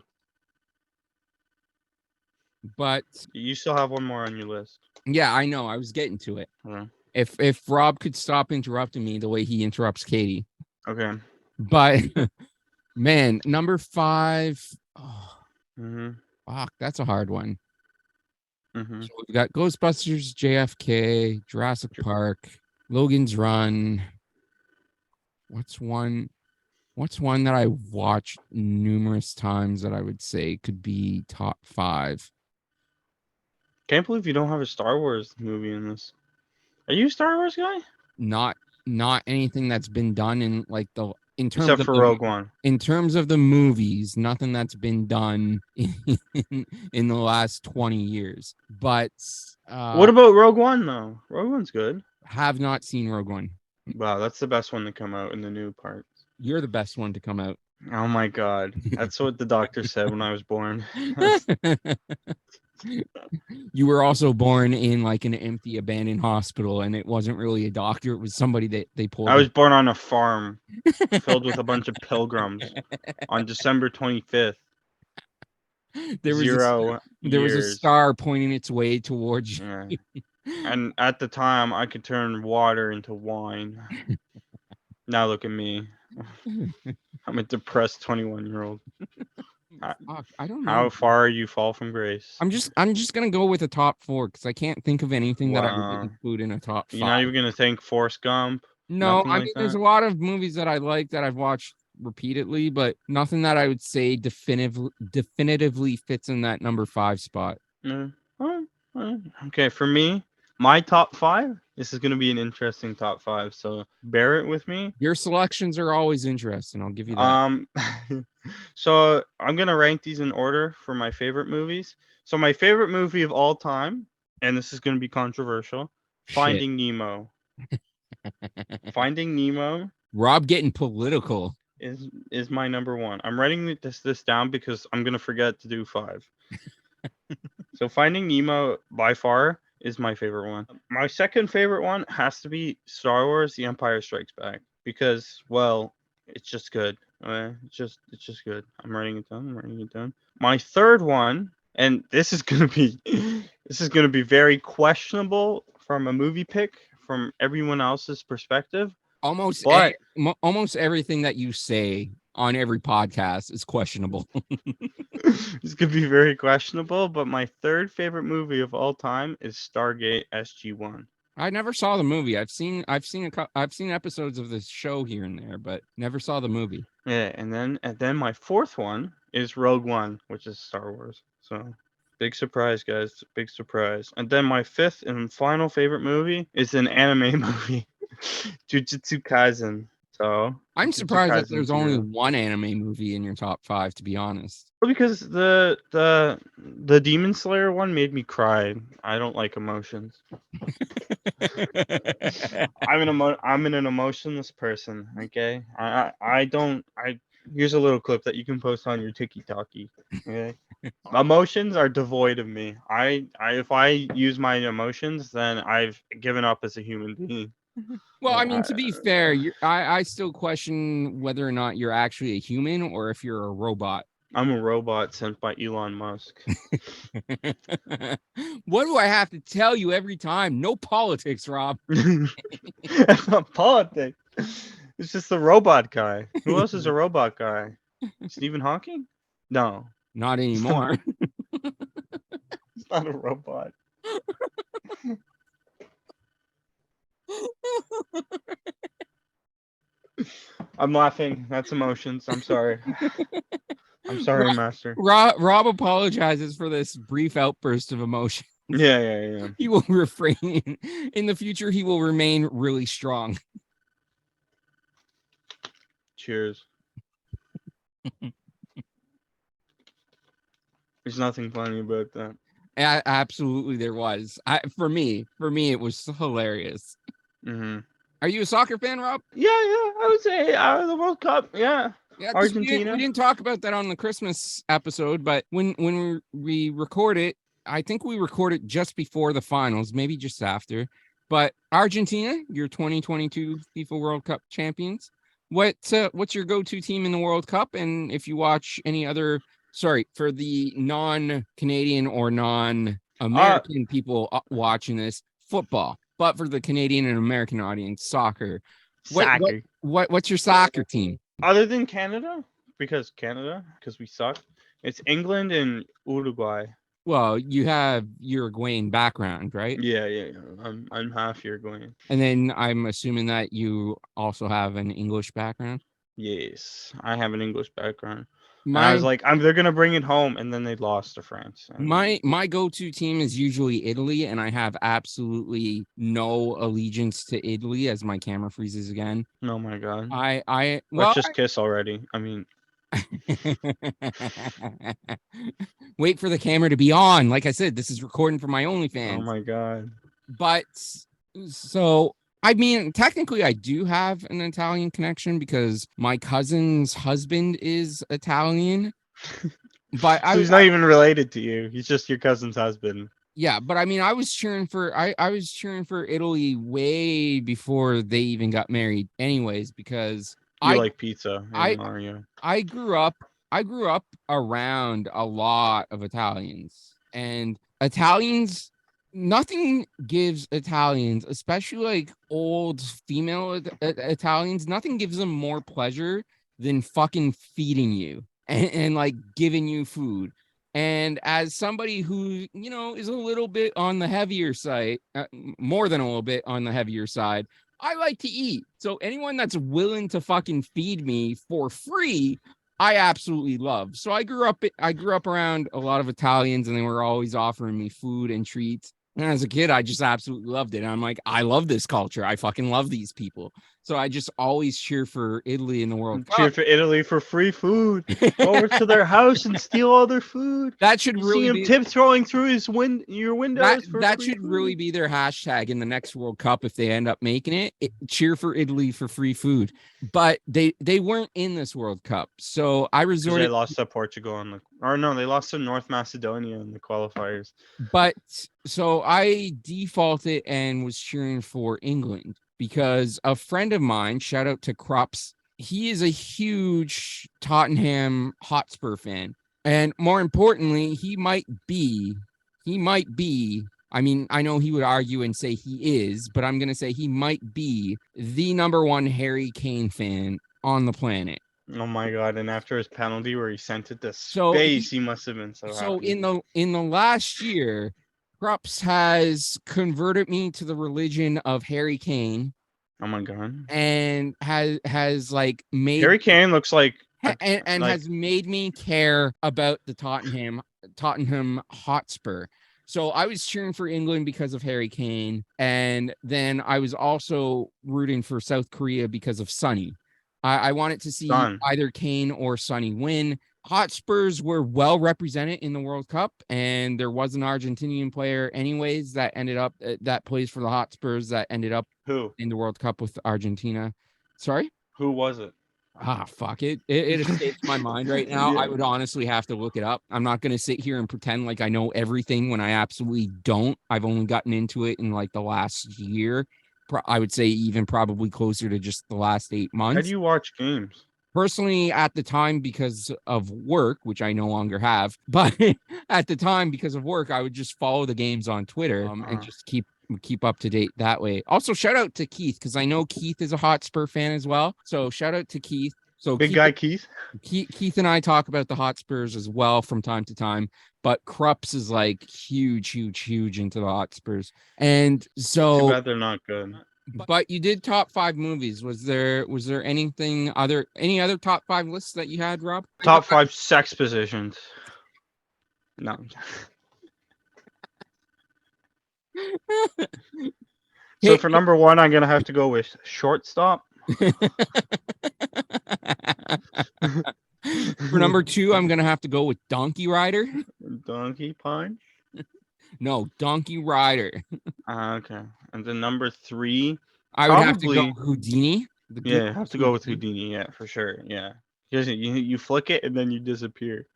But You still have one more on your list. yeah, I know. I was getting to it. Okay. If Rob could stop interrupting me the way he interrupts Katie. Okay. But man, number 5. Oh, fuck, that's a hard one. So we've got Ghostbusters, JFK, Jurassic Park, Logan's Run. What's one that I watched numerous times that I would say could be top 5? Can't believe you don't have a Star Wars movie in this. Are you a Star Wars guy? Not anything that's been done in like in terms Except of for the, Rogue One. In terms of the movies, nothing that's been done in the last 20 years. But what about Rogue One though? Rogue One's good. Have not seen Rogue One. Wow, that's the best one to come out in the new part. You're the best one to come out. Oh my god. That's what the doctor said when I was born. You were also born in like an empty abandoned hospital, and it wasn't really a doctor, it was somebody that they pulled. I was born on a farm filled with a bunch of pilgrims on December 25th. There was a star pointing its way towards you. Yeah. And at the time I could turn water into wine. Now look at me. I'm a depressed 21-year-old. I don't know. How far you fall from grace. I'm just gonna go with a top 4 because I can't think of anything that I would include in a top 5. You're not even gonna think Forrest Gump? No, I mean there's a lot of movies that I like that I've watched repeatedly, but nothing that I would say definitively fits in that number 5 spot. Okay, for me, my top 5. This is gonna be an interesting top 5, so bear it with me. Your selections are always interesting. I'll give you that. So I'm gonna rank these in order for my favorite movies. So my favorite movie of all time, and this is gonna be controversial, Finding Nemo. Finding Nemo. Rob getting political is my number 1. I'm writing this down because I'm gonna forget to do 5. So Finding Nemo by far is my favorite one. My second favorite one has to be Star Wars: The Empire Strikes Back because, well, it's just good. It's just good. I'm writing it down. My third one, and this is gonna be very questionable from a movie pick from everyone else's perspective. Almost everything that you say on every podcast is questionable. This could be very questionable, but my third favorite movie of all time is Stargate SG-1. I never saw the movie. I've seen episodes of this show here and there, but never saw the movie. Yeah, and then my fourth one is Rogue One, which is Star Wars. So big surprise, guys. Big surprise. And then my fifth and final favorite movie is an anime movie, Jujutsu Kaisen. So I'm surprised that there's only one anime movie in your top 5, to be honest. Well, because the Demon Slayer one made me cry. I don't like emotions. I'm an emotionless person. Okay, Here's a little clip that you can post on your TikToky. Okay. Emotions are devoid of me. If I use my emotions, then I've given up as a human being. Well, Yeah, I mean, to be fair, I still question whether or not you're actually a human or if you're a robot. I'm a robot sent by Elon Musk. What do I have to tell you every time? No politics, Rob. That's not politics. It's just the robot guy. Who else is a robot guy? Stephen Hawking? No, Not anymore. it's not a robot. I'm laughing. That's emotions. I'm sorry. I'm sorry, Master. Rob apologizes for this brief outburst of emotion. Yeah. He will refrain. In the future, he will remain really strong. Cheers. There's nothing funny about that. Absolutely, there was. For me, it was hilarious. Mm-hmm. Are you a soccer fan, Rob? Yeah. I would say the World Cup. Yeah. Yeah, 'cause Argentina. We didn't talk about that on the Christmas episode, but when we record it, I think we record it just before the finals, maybe just after. But Argentina, your 2022 FIFA World Cup champions. What's your go-to team in the World Cup? And if you watch any other, for the non-Canadian or non-American people watching this, football. But for the Canadian and American audience, soccer. Soccer. What's your soccer team? Other than Canada, because we suck. It's England and Uruguay. Well, you have Uruguayan background, right? Yeah. I'm half Uruguayan. And then I'm assuming that you also have an English background. Yes, I have an English background. I My was like, they're gonna bring it home, and then they lost to France. my go-to team is usually Italy, and I have absolutely no allegiance to Italy as my camera freezes again. Oh my god. Well, Let's just kiss already. I mean, wait for the camera to be on. Like I said, this is recording for my OnlyFans. oh my god. But so I mean, technically, I do have an Italian connection because my cousin's husband is Italian. But So he's not even related to you. He's just your cousin's husband. Yeah, but I mean, I was cheering for Italy way before they even got married, anyways, because You like pizza and Mario. I grew up around a lot of Italians, and Italians, nothing gives Italians, especially like old female Italians, nothing gives them more pleasure than fucking feeding you and like giving you food. And as somebody who, you know, is a little bit on the heavier side, more than a little bit on the heavier side, I like to eat. So anyone that's willing to fucking feed me for free, I absolutely love. So I grew up around a lot of Italians, and they were always offering me food and treats. And as a kid, I just absolutely loved it. And I'm like, I love this culture. I fucking love these people. So I just always cheer for Italy in the World Cup. Cheer for Italy for free food. Go over to their house and steal all their food. That should You really see him be tiptoeing through your windows. that should really be their hashtag in the next World Cup if they end up making it. Cheer for Italy for free food. But they weren't in this World Cup, so I resorted. They lost to Portugal they lost to North Macedonia in the qualifiers. But so I defaulted and was cheering for England because a friend of mine, shout out to Crops, he is a huge Tottenham Hotspur fan. And more importantly, he might be, I mean, I know he would argue and say he is, but I'm going to say he might be the number one Harry Kane fan on the planet. Oh my god! And after his penalty where he sent it to space, he must have been so happy. So in the last year, Krups has converted me to the religion of Harry Kane. Oh my god! And has like made Harry Kane looks like and has made me care about the Tottenham Hotspur. So I was cheering for England because of Harry Kane, and then I was also rooting for South Korea because of Sonny. I wanted to see either Kane or Sonny win. Hotspurs were well represented in the World Cup, and there was an Argentinian player anyways that ended up that plays for the Hotspurs that ended up in the World Cup with Argentina. Sorry? Who was it? Fuck it. It escapes my mind right now. Yeah. I would honestly have to look it up. I'm not going to sit here and pretend like I know everything when I absolutely don't. I've only gotten into it in like the last year. I would say even probably closer to just the last 8 How months. do you watch games? Personally, at the time, because of work, which I no longer have, but at the time, because of work, I would just follow the games on Twitter and just keep up to date that way. Also, shout out to Keith, because I know Keith is a Hotspur fan as well. So shout out to Keith. So Big guy Keith. Keith and I talk about the Hotspurs as well from time to time, but Krups is like huge into the Hotspurs. And Too so bad they're not good. but you did top 5 movies. Was there any other top 5 lists that you had, Rob? Top 5 sex positions. No. So for number 1, I'm gonna have to go with shortstop. For number 2, I'm gonna have to go with Donkey Rider. Donkey Punch. No, Donkey Rider. Okay. And then number 3, I would have to go Houdini. Yeah, have to go with Houdini. Yeah, for sure. Yeah. Because you flick it and then you disappear.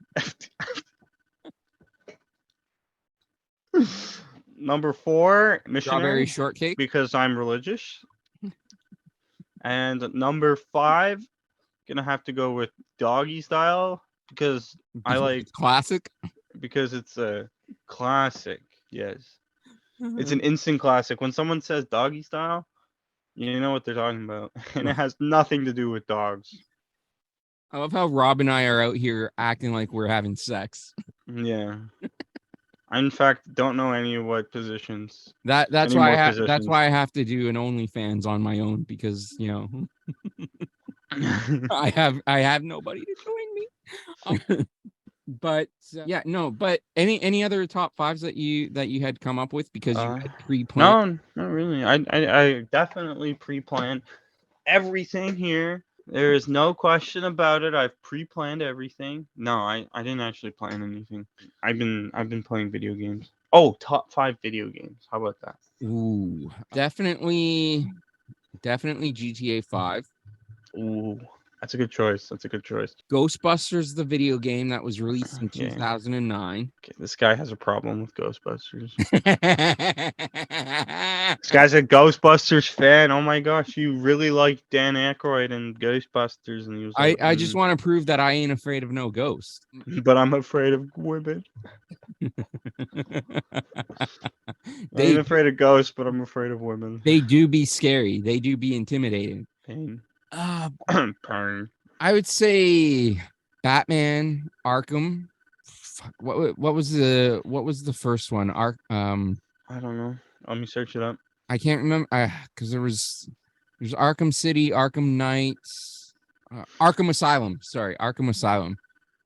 Number 4, Strawberry missionary, Shortcake. because I'm religious. And number 5, gonna have to go with Doggy Style because I like It's classic. because it's a classic. Yes, it's an instant classic. When someone says Doggy Style, you know what they're talking about, and it has nothing to do with dogs. I love how Rob and I are out here acting like we're having sex. Yeah. I in fact don't know any of what positions. That's Any why more that's positions? why I have to do an OnlyFans on my own, because I have nobody to join me. But yeah, no. But any other top 5s that you had come up with because you had pre-planned? No, not really. I definitely pre-planned everything here. There is no question about it. I've pre-planned everything. No, I didn't actually plan anything. I've been playing video games. Oh, top 5 video games. How about that? Ooh, definitely GTA 5. Ooh, that's a good choice. Ghostbusters, the video game that was released in Yeah. 2009. Okay, this guy has a problem with Ghostbusters. This guy's a Ghostbusters fan. Oh my gosh, you really like Dan Aykroyd and Ghostbusters, and he was like, I just want to prove that I ain't afraid of no ghost. but I'm afraid of women. I ain't afraid of ghosts, but I'm afraid of women. They do be scary. They do be intimidating. Pain. Pain. I would say Batman, Arkham. Fuck, what was the first one? I don't know. Let me search it up. I can't remember because there's Arkham City, Arkham Knight, Arkham Asylum. Sorry, Arkham Asylum.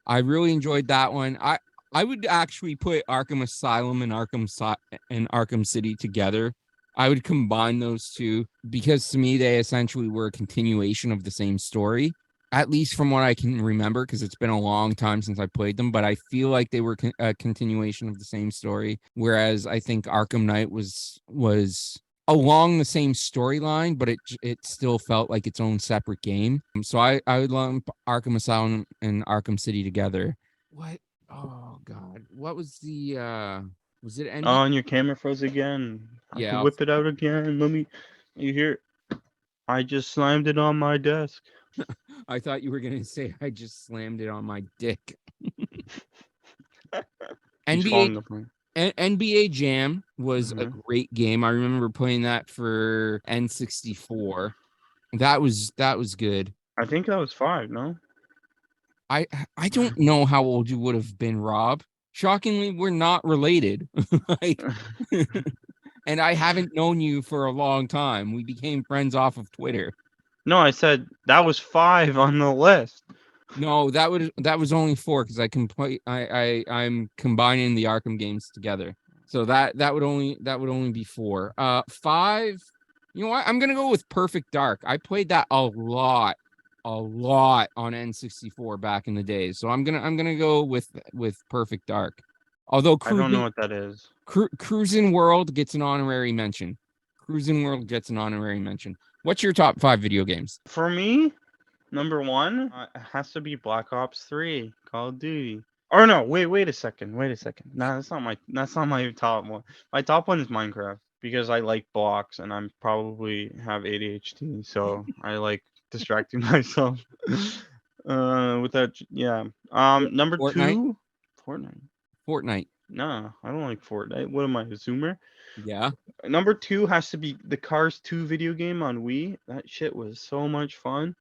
I really enjoyed that one. I would actually put Arkham Asylum and Arkham City together. I would combine those two because to me they essentially were a continuation of the same story, at least from what I can remember, because it's been a long time since I played them. But I feel like they were a continuation of the same story, whereas I think Arkham Knight was along the same storyline, but it still felt like its own separate game. So I would lump Arkham Asylum and Arkham City together. What? Oh God! What was the? Was it any? Oh, and your camera froze again. I can whip it out again. You hear? I just slammed it on my desk. I thought you were gonna say I just slammed it on my dick. NBA Jam was a great game. I remember playing that for N64. That was good. I think that was 5, no? I don't know how old you would have been, Rob. Shockingly, we're not related. And I haven't known you for a long time. We became friends off of Twitter. No, I said that was 5 on the list. No, that was only 4 because I'm combining the Arkham games together. So that would only be 4. 5. You know what? I'm gonna go with Perfect Dark. I played that a lot on N64 back in the days. So I'm gonna go with Perfect Dark. Although I don't know what that is. Cruising World gets an honorary mention. What's your top 5 video games? For me, Number 1 has to be Black Ops 3, Call of Duty. Or no, wait a second. No, that's not my top one. My top one is Minecraft because I like blocks and I'm probably have ADHD, so I like distracting myself. With that, yeah. Number Fortnite? 2, Fortnite. Fortnite. No, I don't like Fortnite. What am I, a Zoomer? Yeah. Number 2 has to be the Cars 2 video game on Wii. That shit was so much fun.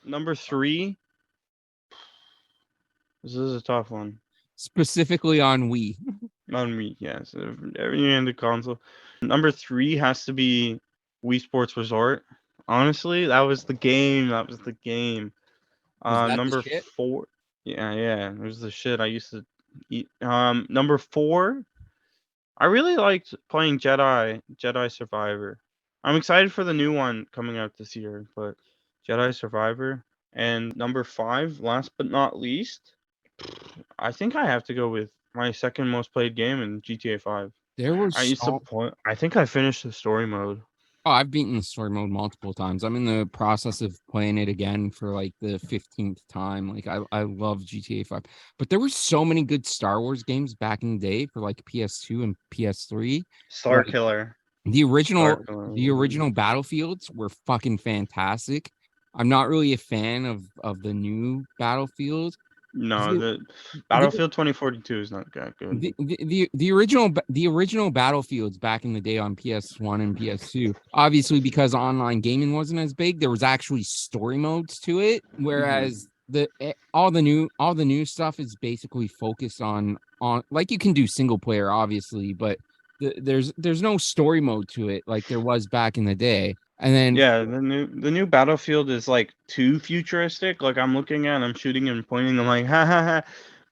Number 3. This is a tough one. Specifically on Wii. On Wii, yes. Every in the console. Number 3 has to be Wii Sports Resort. Honestly, that was the game. Was that the Number shit? 4. Yeah. It was the shit I used to eat. Number 4. I really liked playing Jedi Survivor. I'm excited for the new one coming out this year, but Jedi Survivor. And number 5, last but not least, I think I have to go with my second most played game in GTA 5. There was I think I finished the story mode. Oh, I've beaten the story mode multiple times. I'm in the process of playing it again for like the 15th time. Like I love GTA 5. But there were so many good Star Wars games back in the day for like PS2 and PS3. Star Killer. The original Battlefields were fucking fantastic. I'm not really a fan of the new Battlefield. No, the Battlefield 2042 is not that good. The original Battlefields back in the day on PS1 and PS2, obviously because online gaming wasn't as big, there was actually story modes to it. Whereas all the new stuff is basically focused on like you can do single player, obviously, but there's no story mode to it like there was back in the day. And then the new Battlefield is like too futuristic. Like I'm looking at, I'm shooting and pointing. I'm like, ha ha ha.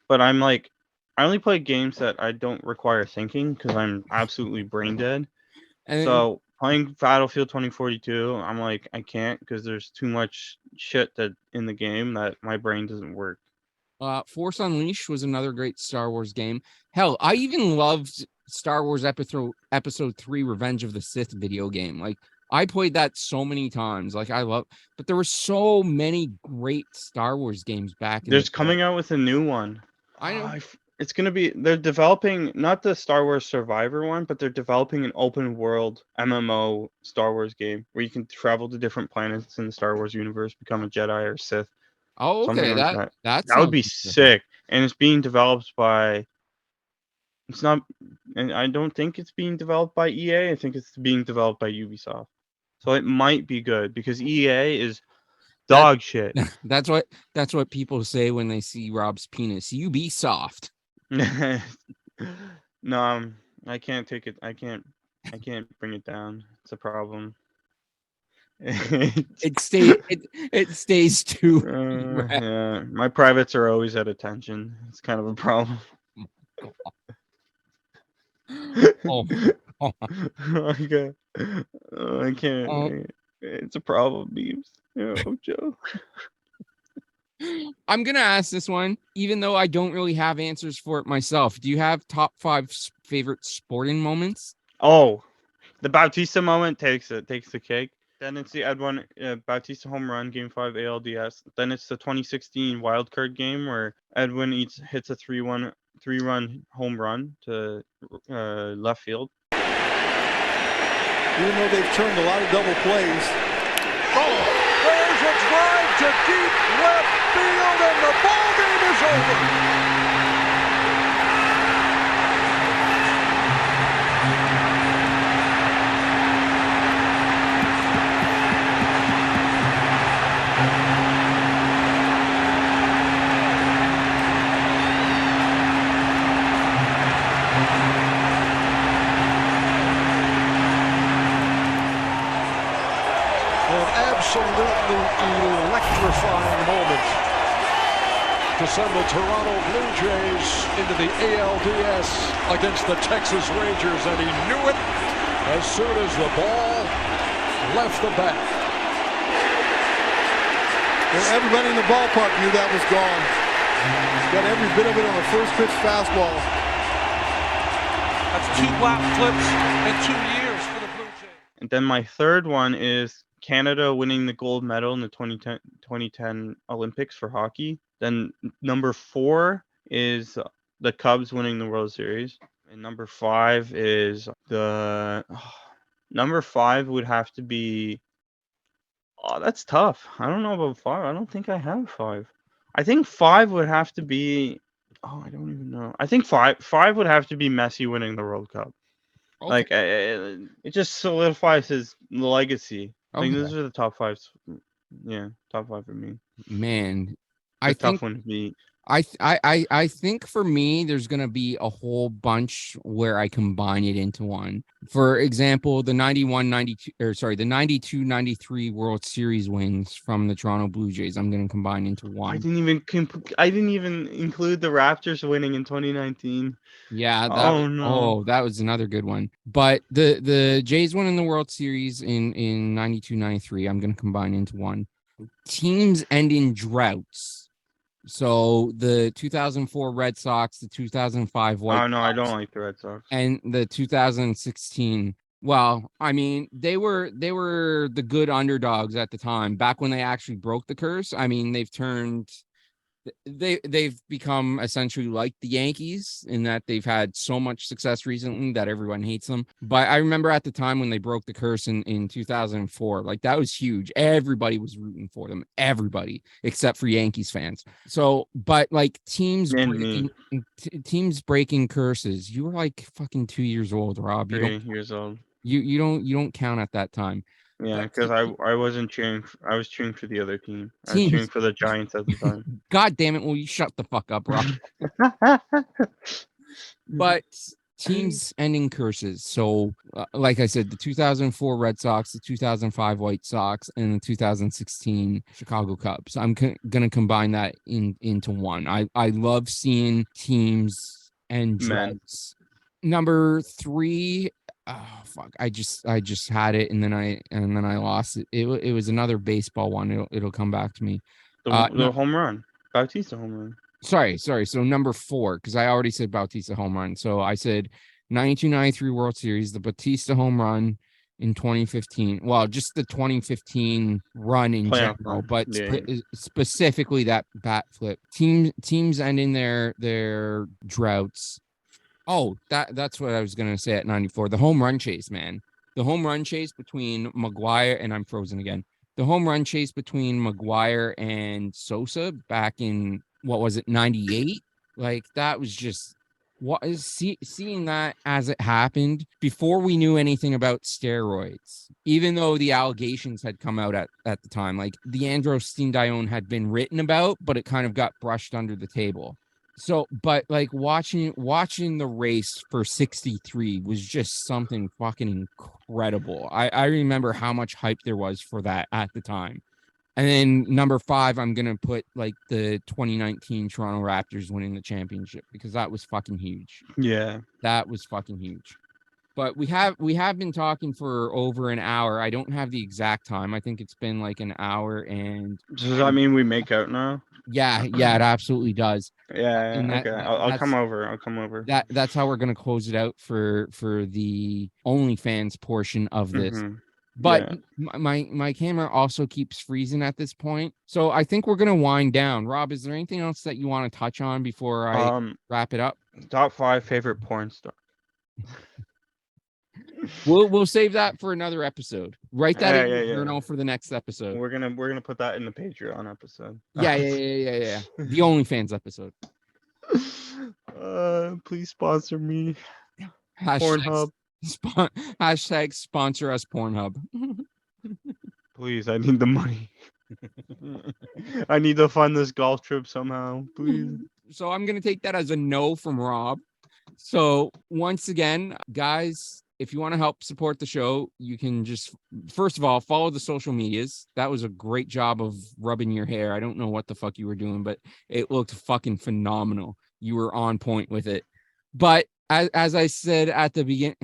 But I'm like, I only play games that I don't require thinking because I'm absolutely brain dead. So playing Battlefield 2042, I'm like, I can't because there's too much shit that in the game that my brain doesn't work. Force Unleashed was another great Star Wars game. Hell, I even loved Star Wars Episode 3 Revenge of the Sith video game. Like I played that so many times. Like but there were so many great Star Wars games back. There's coming out with a new one. I know. It's going to be, they're developing not the Star Wars Survivor one, but they're developing an open world MMO Star Wars game where you can travel to different planets in the Star Wars universe, become a Jedi or Sith. Oh, okay. Like that would be sick. And it's being developed by, and I don't think it's being developed by EA. I think it's being developed by Ubisoft. So it might be good because EA is dog shit. That's what people say when they see Rob's penis. Ubisoft. No, I can't take it. I can't bring it down. It's a problem. It stays too. Yeah, my privates are always at attention. It's kind of a problem. Oh. Okay. I can't. It's a problem, Beebs. Yeah, Ocho. I'm gonna ask this one, even though I don't really have answers for it myself. Do you have top 5 favorite sporting moments? Oh, the Bautista moment takes the cake. Then it's the Edwin Bautista home run, Game 5 ALDS. Then it's the 2016 wildcard game where Edwin hits a 3-run home run to left field. Even though they've turned a lot of double plays. Oh, there's a drive to deep left field, and the ball game is over. Absolutely electrifying moment to send the Toronto Blue Jays into the ALDS against the Texas Rangers, and he knew it as soon as the ball left the bat. And everybody in the ballpark knew that was gone. Got every bit of it on the first pitch fastball. That's 2 lap flips in 2 years for the Blue Jays. And then my third one is Canada winning the gold medal in the 2010 Olympics for hockey. Then number 4 is the Cubs winning the World Series. And number 5 is number 5 would have to be. Oh, that's tough. I don't know about 5. I don't think I have 5. I think 5 would have to be. Oh, I don't even know. I think 5 would have to be Messi winning the World Cup. Okay. Like it just solidifies his legacy. I think Okay. those are the top 5. Yeah, top 5 for me. Man, A I tough think one to beat. I think for me, there's gonna be a whole bunch where I combine it into one. For example, the 92-93 World Series wins from the Toronto Blue Jays, I'm gonna combine into I one. didn't even include the Raptors winning in 2019. Yeah, No. that was another good one. But the Jays winning the World Series in 92-93, I'm gonna combine into one. Teams ending droughts. So the 2004 Red Sox, the 2005 White Oh no, I don't Sox, like the Red Sox. and the 2016. Well, I mean, they were the good underdogs at the time. Back when they actually broke the curse. I mean, they've become essentially like the Yankees in that they've had so much success recently that everyone hates them. But I remember at the time when they broke the curse in 2004, like that was huge. Everybody was rooting for them, everybody except for Yankees fans. So, but like teams breaking curses. You were like fucking 2 years old, Rob. 3 years old. You don't count at that time. Yeah, But because I wasn't cheering. I was cheering for the other team. I was teams, cheering for the Giants at the time. God damn it! Will you shut the fuck up, Rob? But teams ending curses. So, like I said, the 2004 Red Sox, the 2005 White Sox, and the 2016 Chicago Cubs. I'm going to combine that into one. I love seeing teams and droughts. Number 3. Oh fuck! I just had it, and then I lost it. It was another baseball one. It'll come back to me. The home run, Bautista home run. Sorry. So number 4, because I already said Bautista home run. So I said 92-93 World Series, the Bautista home run in 2015. Well, just the 2015 run in general, but specifically that bat flip. Teams ending their droughts. Oh, that's what I was gonna say at 94. The home run chase, man. The home run chase between Maguire and I'm frozen again. The home run chase between Maguire and Sosa back in what was it, 98? Like that was just seeing that as it happened before we knew anything about steroids, even though the allegations had come out at the time. Like the Andros Steendione had been written about, but it kind of got brushed under the table. So, but like watching the race for 63 was just something fucking incredible. I remember how much hype there was for that at the time. And then number 5, I'm going to put like the 2019 Toronto Raptors winning the championship because that was fucking huge. Yeah. That was fucking huge. But we have been talking for over an hour. I don't have the exact time. I think it's been like an hour and. Does that mean we make out now? Yeah, it absolutely does. Yeah, okay. I'll come over. That's how we're gonna close it out for the OnlyFans portion of this. Mm-hmm. But my camera also keeps freezing at this point, so I think we're gonna wind down. Rob, is there anything else that you want to touch on before I wrap it up? Top 5 favorite porn stars. We'll save that for another episode. Write that in your journal for the next episode. We're gonna put that in the Patreon episode. Yeah. The OnlyFans episode. Please sponsor me. Pornhub. Hashtag sponsor us Pornhub. Please, I need the money. I need to fund this golf trip somehow. Please. So I'm gonna take that as a no from Rob. So once again, guys, if you want to help support the show, you can just, first of all, follow the social medias. That was a great job of rubbing your hair. I don't know what the fuck you were doing, but it looked fucking phenomenal. You were on point with it. But as I said at the beginning,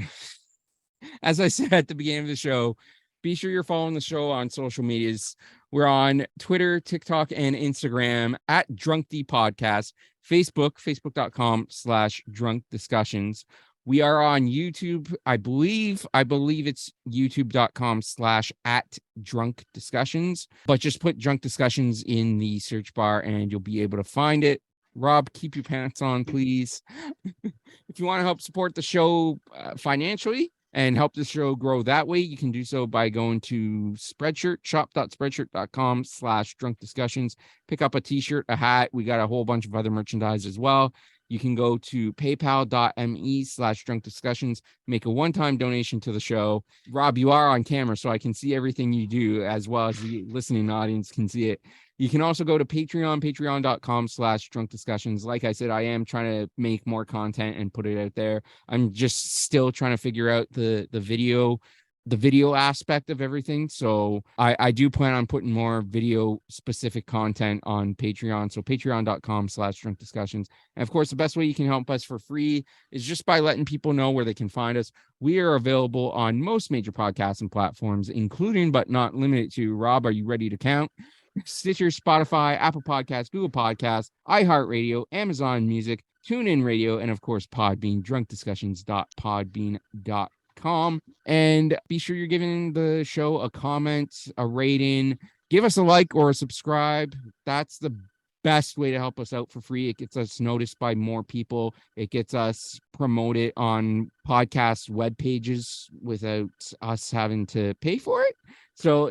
of the show, be sure you're following the show on social medias. We're on Twitter, TikTok, and Instagram at Drunk D Podcast, Facebook, facebook.com/Drunk Discussions. We are on YouTube. I believe it's youtube.com/@drunkdiscussions, but just put drunk discussions in the search bar and you'll be able to find it. Rob, keep your pants on, please. If you want to help support the show financially and help the show grow that way, you can do so by going to Spreadshirt, shop.spreadshirt.com/drunkdiscussions. Pick up a t-shirt, a hat. We got a whole bunch of other merchandise as well. You can go to paypal.me/drunkdiscussions, make a one-time donation to the show. Rob, you are on camera, so I can see everything you do as well as the listening audience can see it. You can also go to patreon.com/drunkdiscussions. Like I said, I am trying to make more content and put it out there. I'm just still trying to figure out the video aspect of everything. So I do plan on putting more video specific content on Patreon. So patreon.com/drunkdiscussions. And of course, the best way you can help us for free is just by letting people know where they can find us. We are available on most major podcasting platforms, including but not limited to, Rob, are you ready to count? Stitcher, Spotify, Apple Podcasts, Google Podcasts, iHeartRadio, Amazon Music, TuneIn Radio, and of course, Podbean, drunkdiscussions.podbean.com. And be sure you're giving the show a comment, a rating, give us a like or a subscribe. That's the best way to help us out for free. It gets us noticed by more people. It gets us promoted on podcast web pages without us having to pay for it. So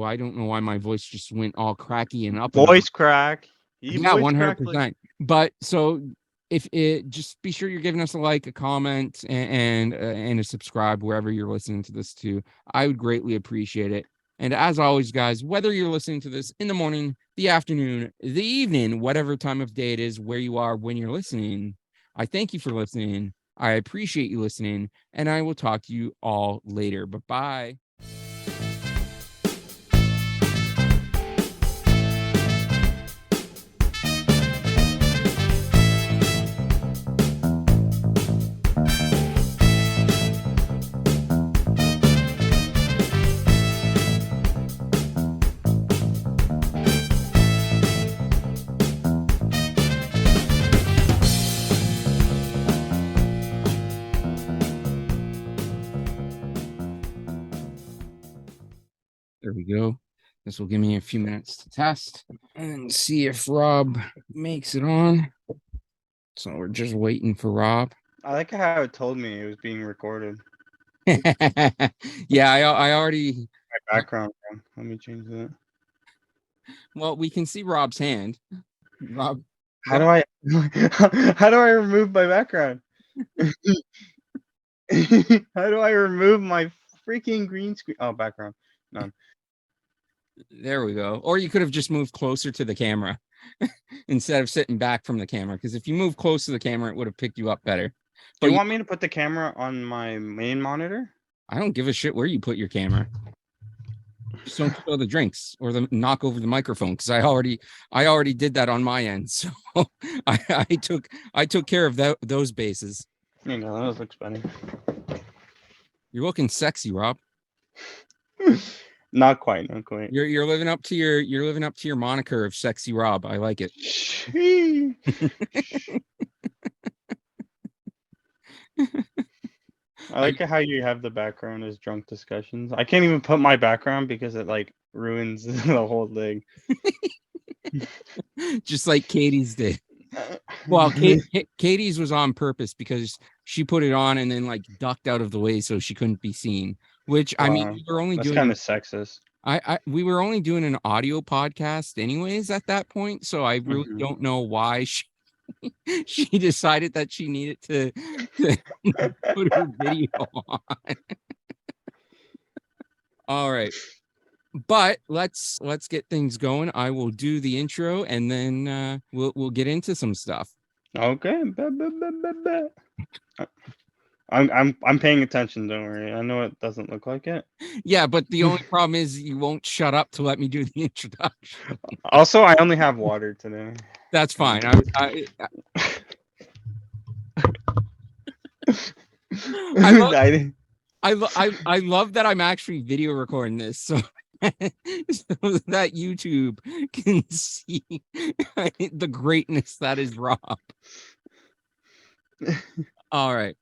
I don't know why my voice just went all cracky and up. Voice crack. Yeah, 100%. But so if it, just be sure you're giving us a like, a comment, and a subscribe wherever you're listening to this to. I would greatly appreciate it. And as always, guys, whether you're listening to this in the morning, the afternoon, the evening, whatever time of day it is, where you are when you're listening, I thank you for listening. I appreciate you listening, and I will talk to you all later. Bye-bye. There we go. This will give me a few minutes to test and see if Rob makes it on. So we're just waiting for Rob. I like how it told me it was being recorded. Yeah, I already. My background. Let me change that. Well, we can see Rob's hand. Rob. How do I remove my background? How do I remove my freaking green screen? Oh, background. None. There we go. Or you could have just moved closer to the camera instead of sitting back from the camera. Because if you move close to the camera, it would have picked you up better. Do you want me to put the camera on my main monitor? I don't give a shit where you put your camera. Just don't spill the drinks or knock over the microphone, because I already did that on my end. So I took care of those bases. There you go. That looks funny. You're looking sexy, Rob. Not quite. You're living up to your moniker of sexy Rob. I like it. I like how you have the background as drunk discussions. I can't even put my background because it like ruins the whole thing. Just like Katie's did. Well, Katie's was on purpose because she put it on and then like ducked out of the way so she couldn't be seen. Which I mean, we were only that's doing kind of sexist. We were only doing an audio podcast anyways at that point, so I really don't know why she decided that she needed to put her video on. All right. But let's get things going. I will do the intro and then we'll get into some stuff. Okay. I'm paying attention, don't worry. I know it doesn't look like it. Yeah, but the only problem is you won't shut up to let me do the introduction. Also, I only have water today. That's fine. I love that I'm actually video recording this, so that YouTube can see the greatness that is Rob. All right.